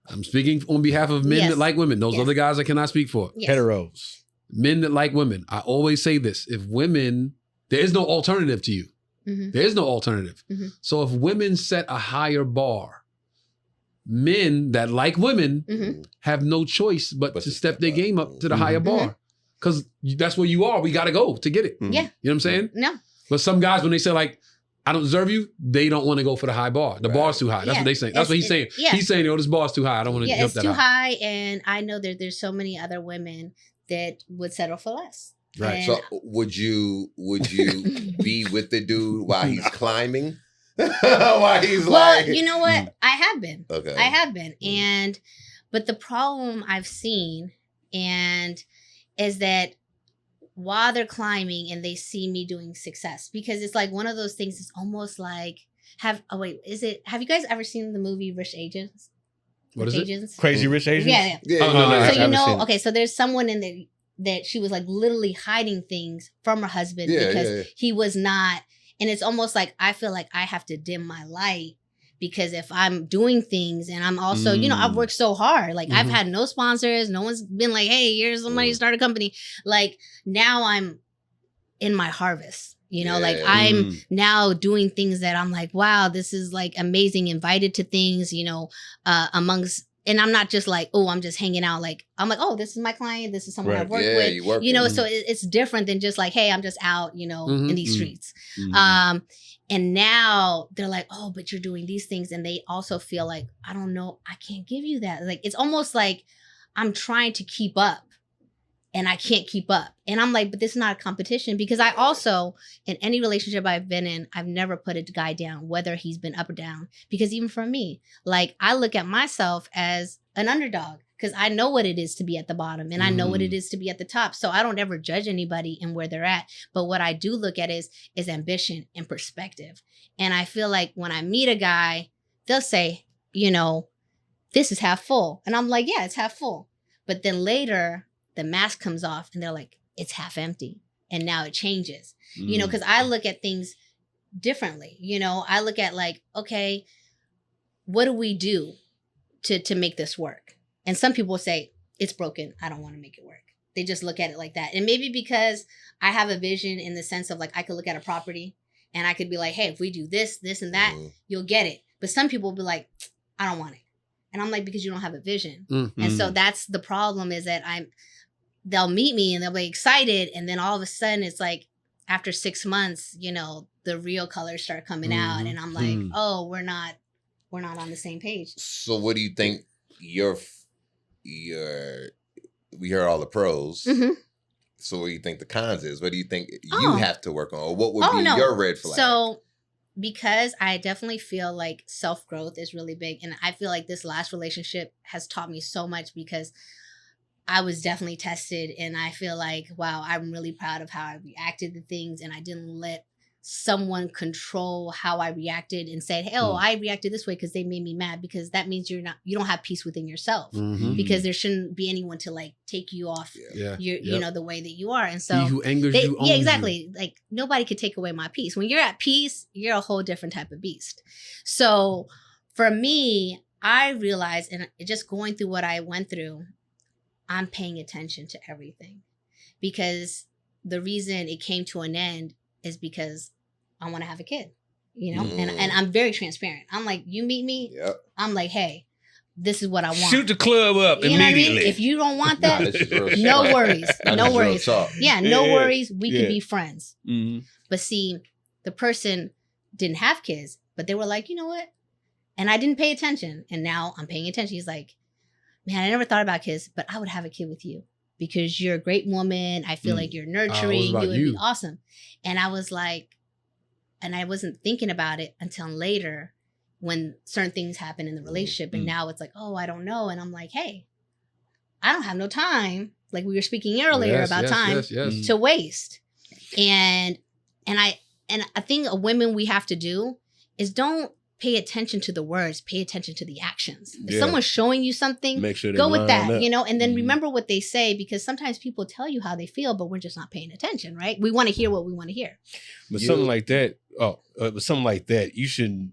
I'm speaking on behalf of men that like women. Those other guys I cannot speak for. Yes. Heteros. Men that like women. I always say this. If women, there is no alternative to you. There is no alternative. So if women set a higher bar, men that like women have no choice but to step their game up to the higher bar. Because that's where you are. We got to go to get it. Yeah. You know what I'm saying? No. But some guys, when they say like, I don't deserve you, they don't want to go for the high bar. The bar's too high. That's what they say. That's what he's saying. Yeah. He's saying, this bar's too high. I don't want to jump it's that too high. high. And I know that there's so many other women that would settle for less. Right. And So would you be with the dude while he's climbing? While he's well, like, you know what? I have been. Okay. I have been. But the problem I've seen is that while they're climbing and they see me doing success, because it's like one of those things, it's almost like, have you guys ever seen the movie Rich Agents? What is Rich it? Agents? Crazy Rich Asians? Yeah. Yeah, Oh, no, I So haven't seen it. okay, so there's someone in there that she was like literally hiding things from her husband because he was not, and it's almost like I feel like I have to dim my light, because if I'm doing things and I'm also, you know, I've worked so hard. Like I've had no sponsors. No one's been like, hey, here's somebody to start a company. Like now I'm in my harvest, you know, like I'm now doing things that I'm like, wow, this is like amazing. Invited to things, you know, amongst, and I'm not just like, oh, I'm just hanging out. Like, I'm like, oh, this is my client. This is someone I've worked with. You know, so it's different than just like, hey, I'm just out, you know, in these streets. And now they're like, oh, but you're doing these things. And they also feel like, I don't know, I can't give you that. Like, it's almost like I'm trying to keep up and I can't keep up. And I'm like, but this is not a competition, because I also, in any relationship I've been in, I've never put a guy down, whether he's been up or down. Because even for me, like I look at myself as an underdog, because I know what it is to be at the bottom and I know what it is to be at the top. So I don't ever judge anybody and where they're at. But what I do look at is ambition and perspective. And I feel like when I meet a guy they'll say, you know, this is half full. And I'm like, yeah, it's half full. But then later the mask comes off and they're like, it's half empty. And now it changes, you know, because I look at things differently. You know, I look at like, okay, what do we do to make this work? And some people say, it's broken. I don't want to make it work. They just look at it like that. And maybe because I have a vision in the sense of like, I could look at a property and I could be like, hey, if we do this, this, and that, you'll get it. But some people will be like, I don't want it. And I'm like, because you don't have a vision. And so that's the problem, is that they'll meet me and they'll be excited. And then all of a sudden it's like, after 6 months, you know, the real colors start coming out. And I'm like, oh, we're not on the same page. So what do you think we heard all the pros. So what do you think the cons is? What do you think you have to work on? Or what would be your red flag? So because I definitely feel like self-growth is really big. And I feel like this last relationship has taught me so much, because I was definitely tested. And I feel like, wow, I'm really proud of how I reacted to things. And I didn't let someone control how I reacted and said, hey, I reacted this way because they made me mad, because that means you don't have peace within yourself, because there shouldn't be anyone to like take you off you know, the way that you are. And so he who angers you owns exactly. you. Like nobody could take away my peace. When you're at peace, you're a whole different type of beast. So for me, I realized, and just going through what I went through, I'm paying attention to everything, because the reason it came to an end is because I want to have a kid, you know, and I'm very transparent. I'm like, you meet me, I'm like, hey, this is what I want. Shoot the club up you immediately. Know what I mean? If you don't want that, no worries. No worries. Yeah, no worries. We could be friends. But see, the person didn't have kids, but they were like, you know what? And I didn't pay attention. And now I'm paying attention. He's like, man, I never thought about kids, but I would have a kid with you, because you're a great woman. I feel like you're nurturing. You would be awesome. And I was like, and I wasn't thinking about it until later, when certain things happen in the relationship. And now it's like, oh, I don't know. And I'm like, hey, I don't have no time. Like we were speaking earlier about time to waste. And I think women, we have to do is don't pay attention to the words, pay attention to the actions. If someone's showing you something, make sure go with that, you know, and then remember what they say, because sometimes people tell you how they feel, but we're just not paying attention, right? We want to hear what we want to hear. But something like that, you shouldn't,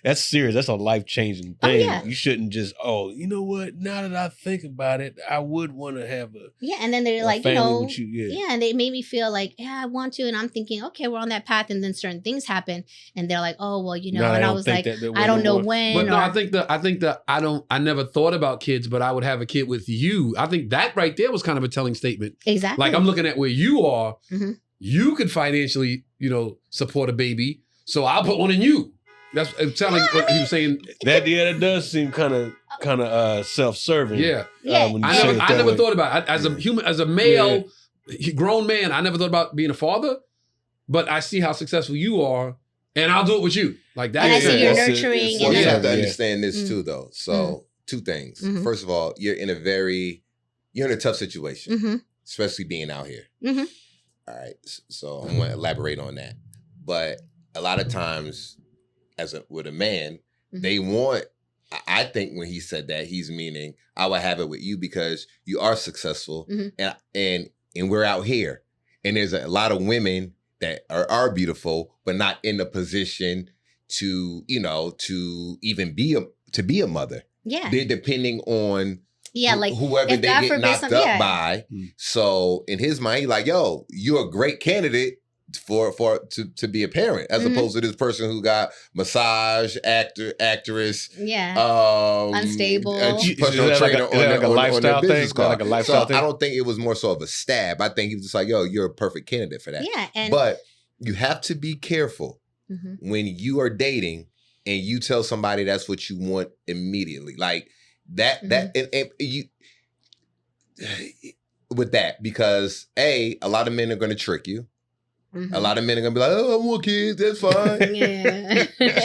that's serious. That's a life-changing thing. Oh, yeah. You shouldn't just, you know what? Now that I think about it, I would want to have a and then they're like, you know, with you, and they made me feel like, yeah, I want to, and I'm thinking, okay, we're on that path, and then certain things happen, and they're like, oh, well, you know, and I was like, I don't know when. But no, I think I never thought about kids, but I would have a kid with you. I think that right there was kind of a telling statement. Exactly. Like I'm looking at where you are. You could financially, you know, support a baby, so I'll put one in you. That's it sounded like what he was saying. That does seem kind of self-serving. Yeah. I never thought about it. As a human, as a male, grown man, I never thought about being a father. But I see how successful you are, and I'll do it with you. Like that. And I see you're nurturing. So you have to understand this too, though. So two things. First of all, you're in a tough situation, especially being out here. All right. So I'm going to elaborate on that. But a lot of times, with a man, they want, I think when he said that, he's meaning, I would have it with you because you are successful and we're out here. And there's a lot of women that are beautiful, but not in a position to, you know, to even be a mother. Yeah. They're depending on whoever they get knocked up by. So in his mind, he's like, yo, you're a great candidate to be a parent, as opposed to this person who got massage actress, unstable, personal trainer like a lifestyle thing. Like a lifestyle thing. I don't think it was more so of a stab. I think he was just like, yo, you're a perfect candidate for that. Yeah, but you have to be careful when you are dating and you tell somebody that's what you want immediately, like that. And you with that, because a lot of men are going to trick you. A lot of men are going to be like, oh, I want kids, that's fine.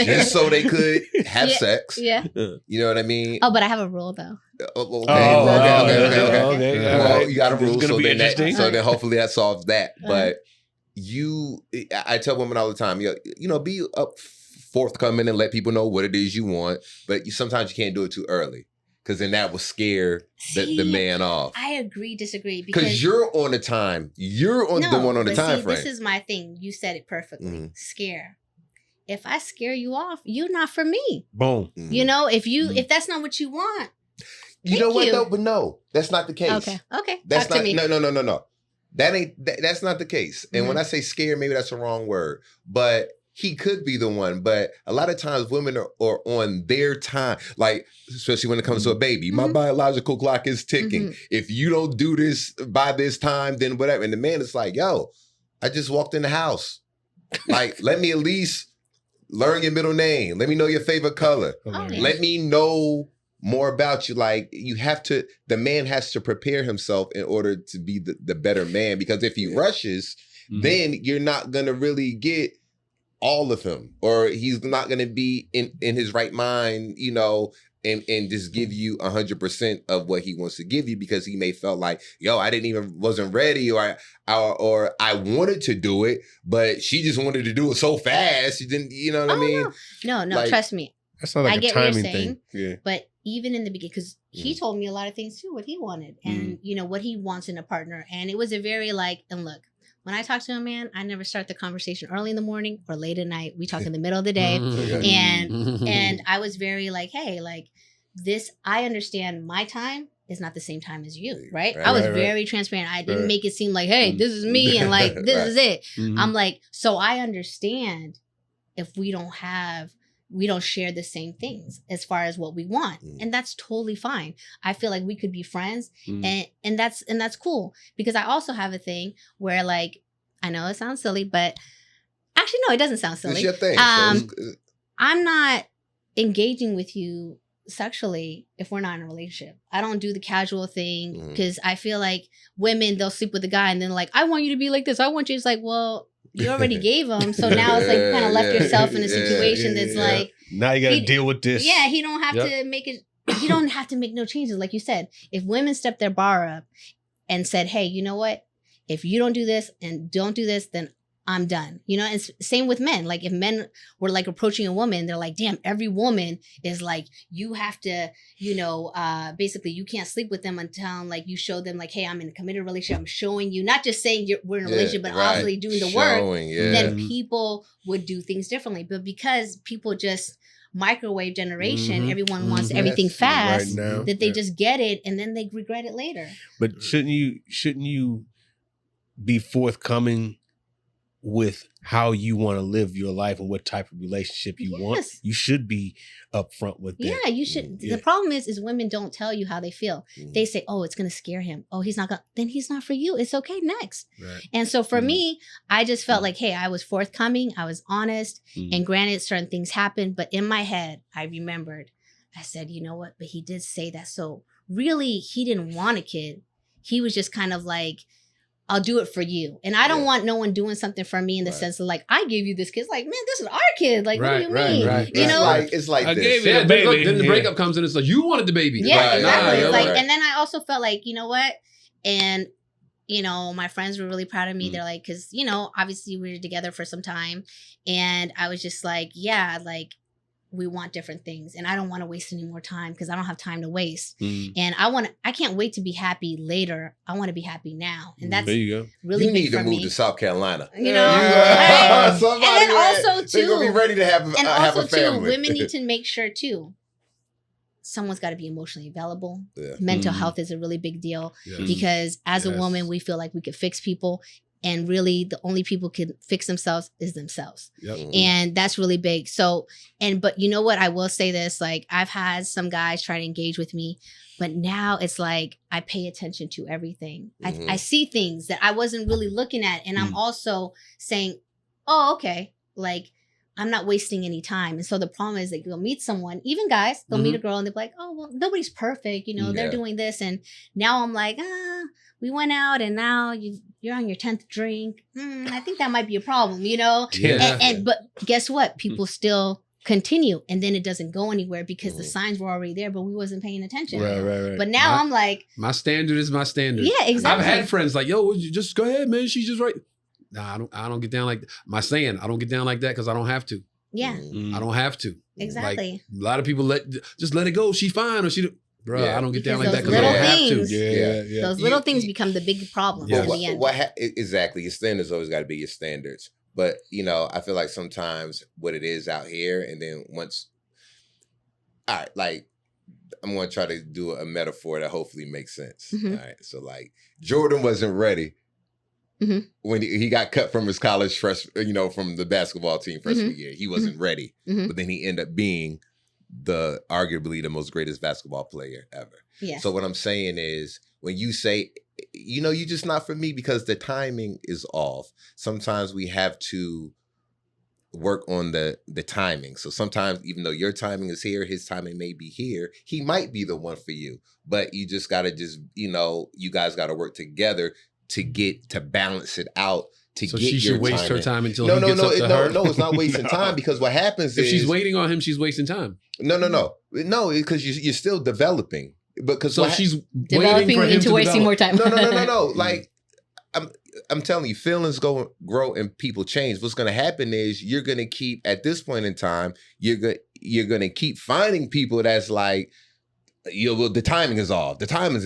Just so they could have sex. Yeah. You know what I mean? Oh, but I have a rule, though. Okay. Well, you got a rule, so then hopefully that solves that. But I tell women all the time, you know, be forthcoming and let people know what it is you want, but sometimes you can't do it too early because then that will scare the man off. I agree, disagree. Because you're on the time. You're the one on the time frame. This is my thing. You said it perfectly. Scare. If I scare you off, you're not for me. Boom. You know, if that's not what you want. You know what though? But no, that's not the case. Okay. That's Talk not. to me. No. That's not the case. And when I say scare, maybe that's the wrong word. But he could be the one. But a lot of times women are on their time, like especially when it comes to a baby. My biological clock is ticking. If you don't do this by this time, then whatever. And the man is like, yo, I just walked in the house. Like, let me at least learn your middle name. Let me know your favorite color. Let me know more about you. Like, the man has to prepare himself in order to be the better man, because if he rushes, then you're not going to really get all of him, or he's not going to be in his right mind, you know, and just give you 100% of what he wants to give you, because he may felt like, yo, wasn't ready, or I wanted to do it, but she just wanted to do it so fast. She didn't, you know what I mean? No, like, trust me. That's not like I get a timing what you're saying, thing. Yeah. But even in the beginning, because he told me a lot of things too, what he wanted, and you know what he wants in a partner, and it was a very and look, when I talk to a man, I never start the conversation early in the morning or late at night. We talk in the middle of the day, and I was very like, hey, like this, I understand my time is not the same time as you, right? I was very transparent. I didn't make it seem like, hey, this is me and like this is it. I'm like, so I understand if we don't share the same things as far as what we want. And that's totally fine. I feel like we could be friends and that's cool, because I also have a thing where, like, I know it sounds silly, but actually, no, it doesn't sound silly. It's your thing. I'm not engaging with you sexually if we're not in a relationship. I don't do the casual thing, because I feel like women, they'll sleep with a guy and then like, I want you to be like this. I want you. It's like, well, you already gave him, so now it's like you kind of left yourself in a situation that's like, now you got to deal with this. Yeah, he don't have to make it. He don't have to make no changes. Like you said, if women step their bar up and said, hey, you know what? If you don't do this and don't do this, then I'm done. You know, and same with men. Like if men were like approaching a woman, they're like, damn, every woman is like, you have to, you know, basically you can't sleep with them until like you show them like, hey, I'm in a committed relationship. I'm showing you, not just saying we're in a relationship, but obviously doing the work. Then people would do things differently. But because people just microwave generation, everyone wants everything fast, that they just get it and then they regret it later. But shouldn't you be forthcoming with how you want to live your life and what type of relationship you want? You should be upfront with that. Yeah, you should. The problem is women don't tell you how they feel. They say, oh, it's going to scare him. Oh, he's not going to, then he's not for you. It's okay, next. And so for me, I just felt like, hey, I was forthcoming. I was honest. And granted, certain things happened. But in my head, I remembered, I said, you know what? But he did say that. So really, he didn't want a kid. He was just kind of like, I'll do it for you. And I don't want no one doing something for me in the sense of like, I gave you this kid. It's like, man, this is our kid. Like, what do you mean? You know? It's like I this. gave it a baby. Then the breakup comes in. It's like, you wanted the baby. Yeah, exactly. It's like, and then I also felt like, you know what? And, you know, my friends were really proud of me. They're like, because, you know, obviously we were together for some time. And I was just like, yeah, like, we want different things, and I don't want to waste any more time because I don't have time to waste. And I can't wait to be happy later. I want to be happy now, and that's there you go. Really you big need to for move me. to South Carolina. You know, right? Somebody and then also too, they're gonna be ready to have a family. Women need to make sure too. Someone's got to be emotionally available. Mental health is a really big deal because as a woman, we feel like we could fix people. And really, the only people can fix themselves is themselves. And that's really big. So, but you know what? I will say this, like I've had some guys try to engage with me, but now it's like, I pay attention to everything. I see things that I wasn't really looking at. And I'm also saying, oh, okay. Like, I'm not wasting any time. And so the problem is that you'll meet someone, even guys, they'll meet a girl and they'll be like, oh, well, nobody's perfect. You know, they're doing this. And now I'm like, we went out and now you're on your 10th drink. I think that might be a problem, you know? But guess what? People still continue and then it doesn't go anywhere because the signs were already there, but we wasn't paying attention. Right. But now I'm like, my standard is my standard. Yeah, exactly. I've had friends like, yo, just go ahead, man. She's just right. Nah, I don't get down like that. My saying, I don't get down like that because I don't have to. Yeah. Mm. I don't have to. Exactly. Like, a lot of people just let it go. She's fine, or bro. Yeah. I don't get down Because like that those because I don't little have to. things- Yeah. Those little things become the big problems Yeah. in the end. Exactly. Your standards always got to be your standards. But, I feel like sometimes what it is out here, and then once, all right, like, I'm going to try to do a metaphor that hopefully makes sense. Mhm. All right. So, like, Jordan wasn't ready Mhm. when he got cut from his college from the basketball team freshman year. He wasn't ready. Mhm. But then he ended up being arguably the most greatest basketball player ever. Yeah. So what I'm saying is, when you say, you're just not for me because the timing is off. Sometimes we have to work on the timing. So sometimes, even though your timing is here, his timing may be here. He might be the one for you, but you just gotta you guys gotta work together to balance it out. So she should waste her time until he gets up to her. No, it's not wasting time, because what happens If is, she's waiting on him, she's wasting time. No, because you're still developing. Because So she's waiting Developing for him into to wasting more develop. time. No. Like, I'm telling you, feelings grow and people change. What's going to happen is, you're going to keep, at this point in time, you're going to keep finding people that's like, the timing is off. The timing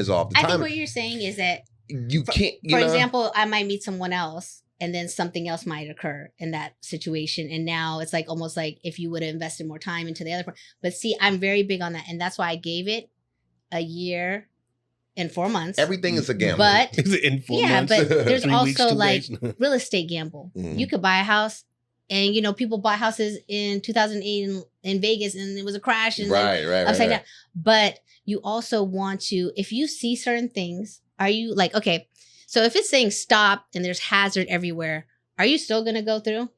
is off. I think what you're saying is that, you can't. for example, I might meet someone else, and then something else might occur in that situation. And now it's like almost like if you would have invested more time into the other part. But see, I'm very big on that. And that's why I gave it a year and 4 months. Everything is a gamble. But in 4 yeah, months, but there's 3 weeks, also 2 like days. real estate gamble. Mhm. You could buy a house, and people bought houses in 2008 in Vegas, and it was a crash, and then right. upside down. But you also want to, if you see certain things, are you like, okay, so if it's saying stop and there's hazard everywhere, are you still going to go through?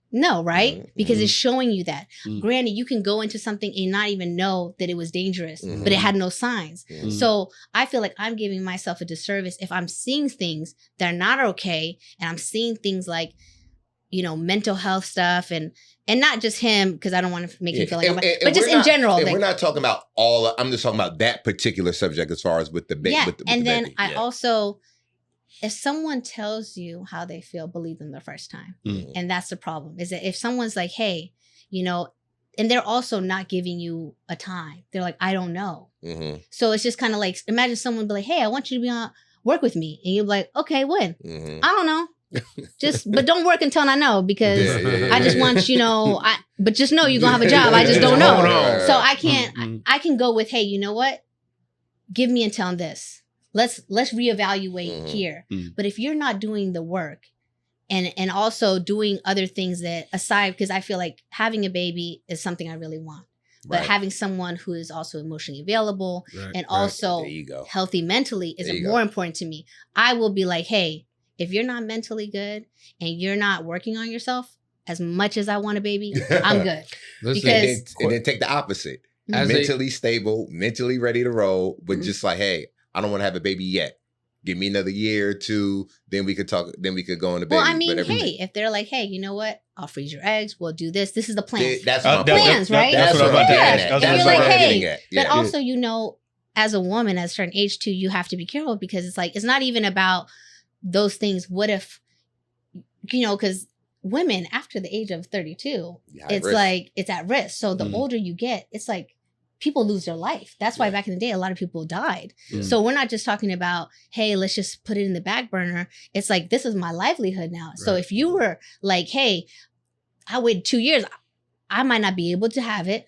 No, right? Mhm. Because it's showing you that. Mhm. Granted, you can go into something and not even know that it was dangerous, but it Mhm. had no signs. Mhm. So I feel like I'm giving myself a disservice if I'm seeing things that are not okay, and I'm seeing things like, mental health stuff, and not just him, because I don't want to make him feel like, but just in general. And like, we're not talking about I'm just talking about that particular subject as far as with the baby. yeah, and then baby. I also, if someone tells you how they feel, believe them the first time. Mhm. And that's the problem, is that if someone's like, hey, and they're also not giving you a time. They're like, I don't know. Mhm. So it's just kind of like, imagine someone be like, hey, I want you to work with me. And you're like, okay, when? Mhm. I don't know. But don't work until I know, because Yeah. I just want, but just know you're going to have a job. I just don't know. Hold on. So I can't, Mhm. I can go with, hey, you know what? Give me until this. Let's reevaluate Mhm. here. Mhm. But if you're not doing the work, and also doing other things that aside, because I feel like having a baby is something I really want, but Right. having someone who is also emotionally available Right, and right. also There you go. healthy mentally is There you more go. important to me. I will be like, hey, if you're not mentally good and you're not working on yourself as much as I want a baby, I'm good. Listen, Because- And then take the opposite. As a- Mentally stable, mentally ready to roll, but Mhm. just like, hey, I don't want to have a baby yet. Give me another year or two, then we could talk. Then we could go on the baby. Well, I mean, But everything- hey, if they're like, hey, you know what? I'll freeze your eggs. We'll do this. This is the plan. that's my Plans, point. right? That's what I'm about to Yeah. ask. And That's you're what like, I'm hey, getting at. But Yeah. also, as a woman at a certain age too, you have to be careful, because it's like, it's not even about those things. What if, because women after the age of 32, High it's risk. like, it's at risk. So the Mhm. older you get, it's like people lose their life. That's why Yeah. back in the day, a lot of people died. Mhm. So we're not just talking about, hey, let's just put it in the back burner. It's like, this is my livelihood now. So Right. if you were like, hey, I waited 2 years, I might not be able to have it,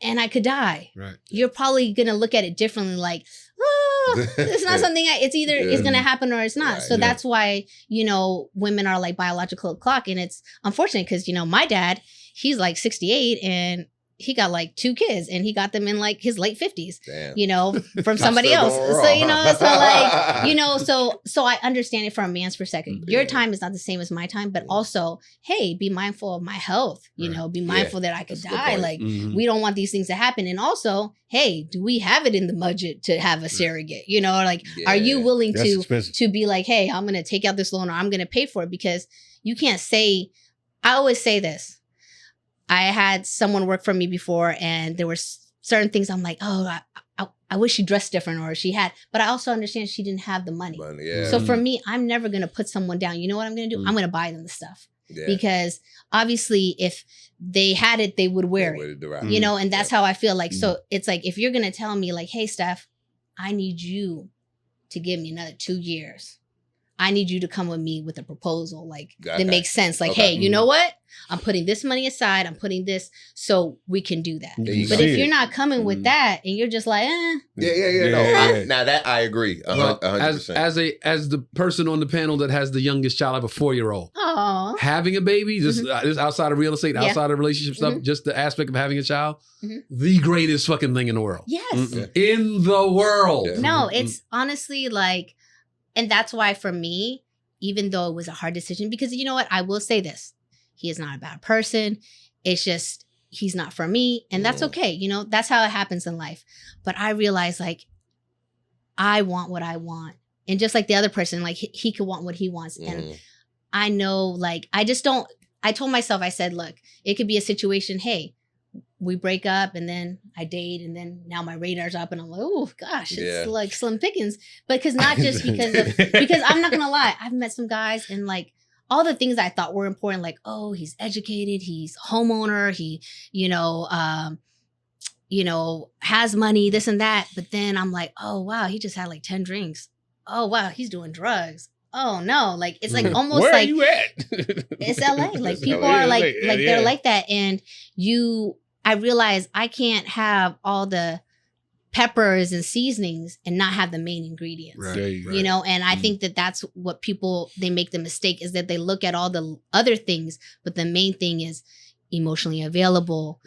and I could die. Right. You're probably gonna look at it differently, like, it's not something it's either it's Yeah. gonna happen or it's not. Right, So yeah. that's why, women are like biological clock. And it's unfortunate because, my dad, he's like 68 and he got like 2 kids, and he got them in like his late 50s, Damn. from somebody Still else. going So, wrong, huh? so I understand it from a man's perspective. Your Yeah. time is not the same as my time, but Yeah. also, hey, be mindful of my health, Right. be mindful that I could That's a good die. point. Like, Mhm. we don't want these things to happen. And also, hey, do we have it in the budget to have a surrogate? Like, are you Yeah. willing That's to expensive. be like, hey, I'm going to take out this loan, or I'm going to pay for it? Because you can't say, I always say this. I had someone work for me before, and there were certain things I'm like, oh, I wish she dressed different, or she had, but I also understand she didn't have the money. But, yeah. So for me, I'm never going to put someone down. You know what I'm going to do? Mm. I'm going to buy them the stuff. Yeah. because obviously if they had it, they would wear it, Right. you know, and that's how I feel like. So it's like, if you're going to tell me like, hey, Steph, I need you to give me another 2 years. I need you to come with me with a proposal. Like, that makes sense. Like, hey, you know what? I'm putting this money aside. I'm putting this so we can do that. But if you're not coming with that and you're just like, Now that I agree 100%. As the person on the panel that has the youngest child, I have a 4-year-old. Aww. Having a baby, this outside of real estate, outside of relationship stuff, just the aspect of having a child, the greatest fucking thing in the world. Yes. In the world. Yeah. No, it's honestly like, and that's why for me, even though it was a hard decision, because you know what? I will say this. He is not a bad person. It's just, he's not for me. And that's okay. You know, that's how it happens in life. But I realize like, I want what I want. And just like the other person, like he could want what he wants. And I know, like, I told myself, I said, look, it could be a situation, hey, we break up and then I date and then now my radar's up and I'm like, oh gosh, it's like slim pickings. But because not just because I'm not gonna lie, I've met some guys and like all the things I thought were important, like, oh, he's educated, he's a homeowner, he, has money, this and that. But then I'm like, oh wow, he just had like 10 drinks. Oh wow, he's doing drugs. Oh no, like it's like almost Where like are you at? It's LA. Like people are like they're like that. And I realize I can't have all the peppers and seasonings and not have the main ingredients. Right. You know, and I think that that's what they make the mistake, is that they look at all the other things, but the main thing is emotionally available,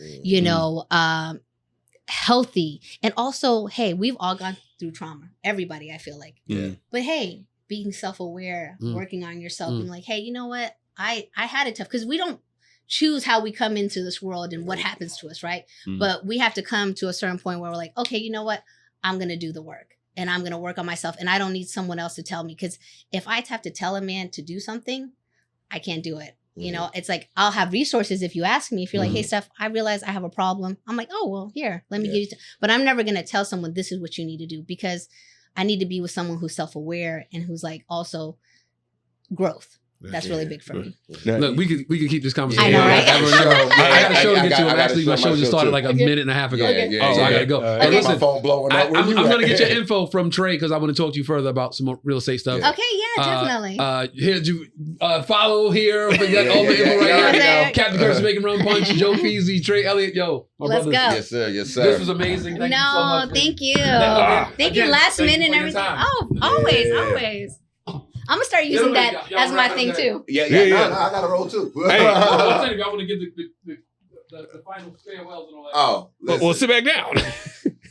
healthy. And also, hey, we've all gone through trauma. Everybody, I feel like. Yeah. But hey, being self-aware, working on yourself, being like, hey, you know what? I had it tough, because we don't choose how we come into this world and what happens to us, right? But we have to come to a certain point where we're like, okay, you know what? I'm going to do the work and I'm going to work on myself, and I don't need someone else to tell me, because if I have to tell a man to do something, I can't do it. You know, it's like, I'll have resources if you ask me. If you're like, hey, Steph, I realize I have a problem. I'm like, oh, well, here, let me give you. But I'm never going to tell someone this is what you need to do, because I need to be with someone who's self-aware and who's like also growth. That's really big for me. Look, we could keep this conversation. I know, right? I got a show to get to. Actually, my show just started like a minute and a half ago. Okay. So I gotta go. But listen, my phone blowing up. I'm gonna get your info from Trey, because I want to talk to you further about some more real estate stuff. Okay, yeah, definitely. Here, follow here. We got all the info right here. Captain Curtis making run punch. Joe Feezy, Trey Elliot. Yo, let's go. Yes, sir. Yes, sir. This was amazing. Thank you so much. Thank you. Thank you. Last minute and everything. Oh, always. I'm gonna start using that as my thing too. Yeah. No, I gotta roll too. Hey, I want to give the final farewells and all that. Oh, well, sit back down.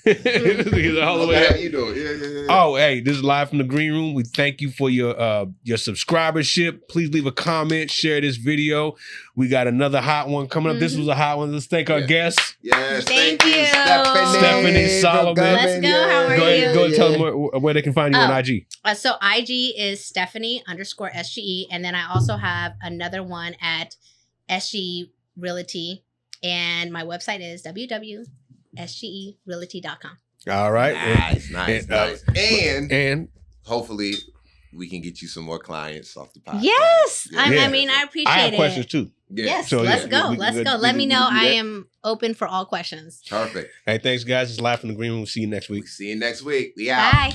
All the way up. You do it. Yeah. Oh, hey, this is live from the green room. We thank you for your subscribership. Please leave a comment, share this video. We got another hot one coming up. This was a hot one. Let's thank our guests. Yes, thank you, Stephanie Solomon. Let's go. How are you? Go and tell them where they can find you on IG. So IG is Stephanie_SGE, and then I also have another one at SGE Realty, and my website is www.sgerealty.com. All right. Nice. And hopefully we can get you some more clients off the podcast. Yes. I mean, I appreciate it. I have questions too. Yeah. Yes. So, let's go. Let's go. Let me know. I am open for all questions. Perfect. Hey, thanks, guys. It's live from the green room. We'll see you next week. See you next week. We out. Bye.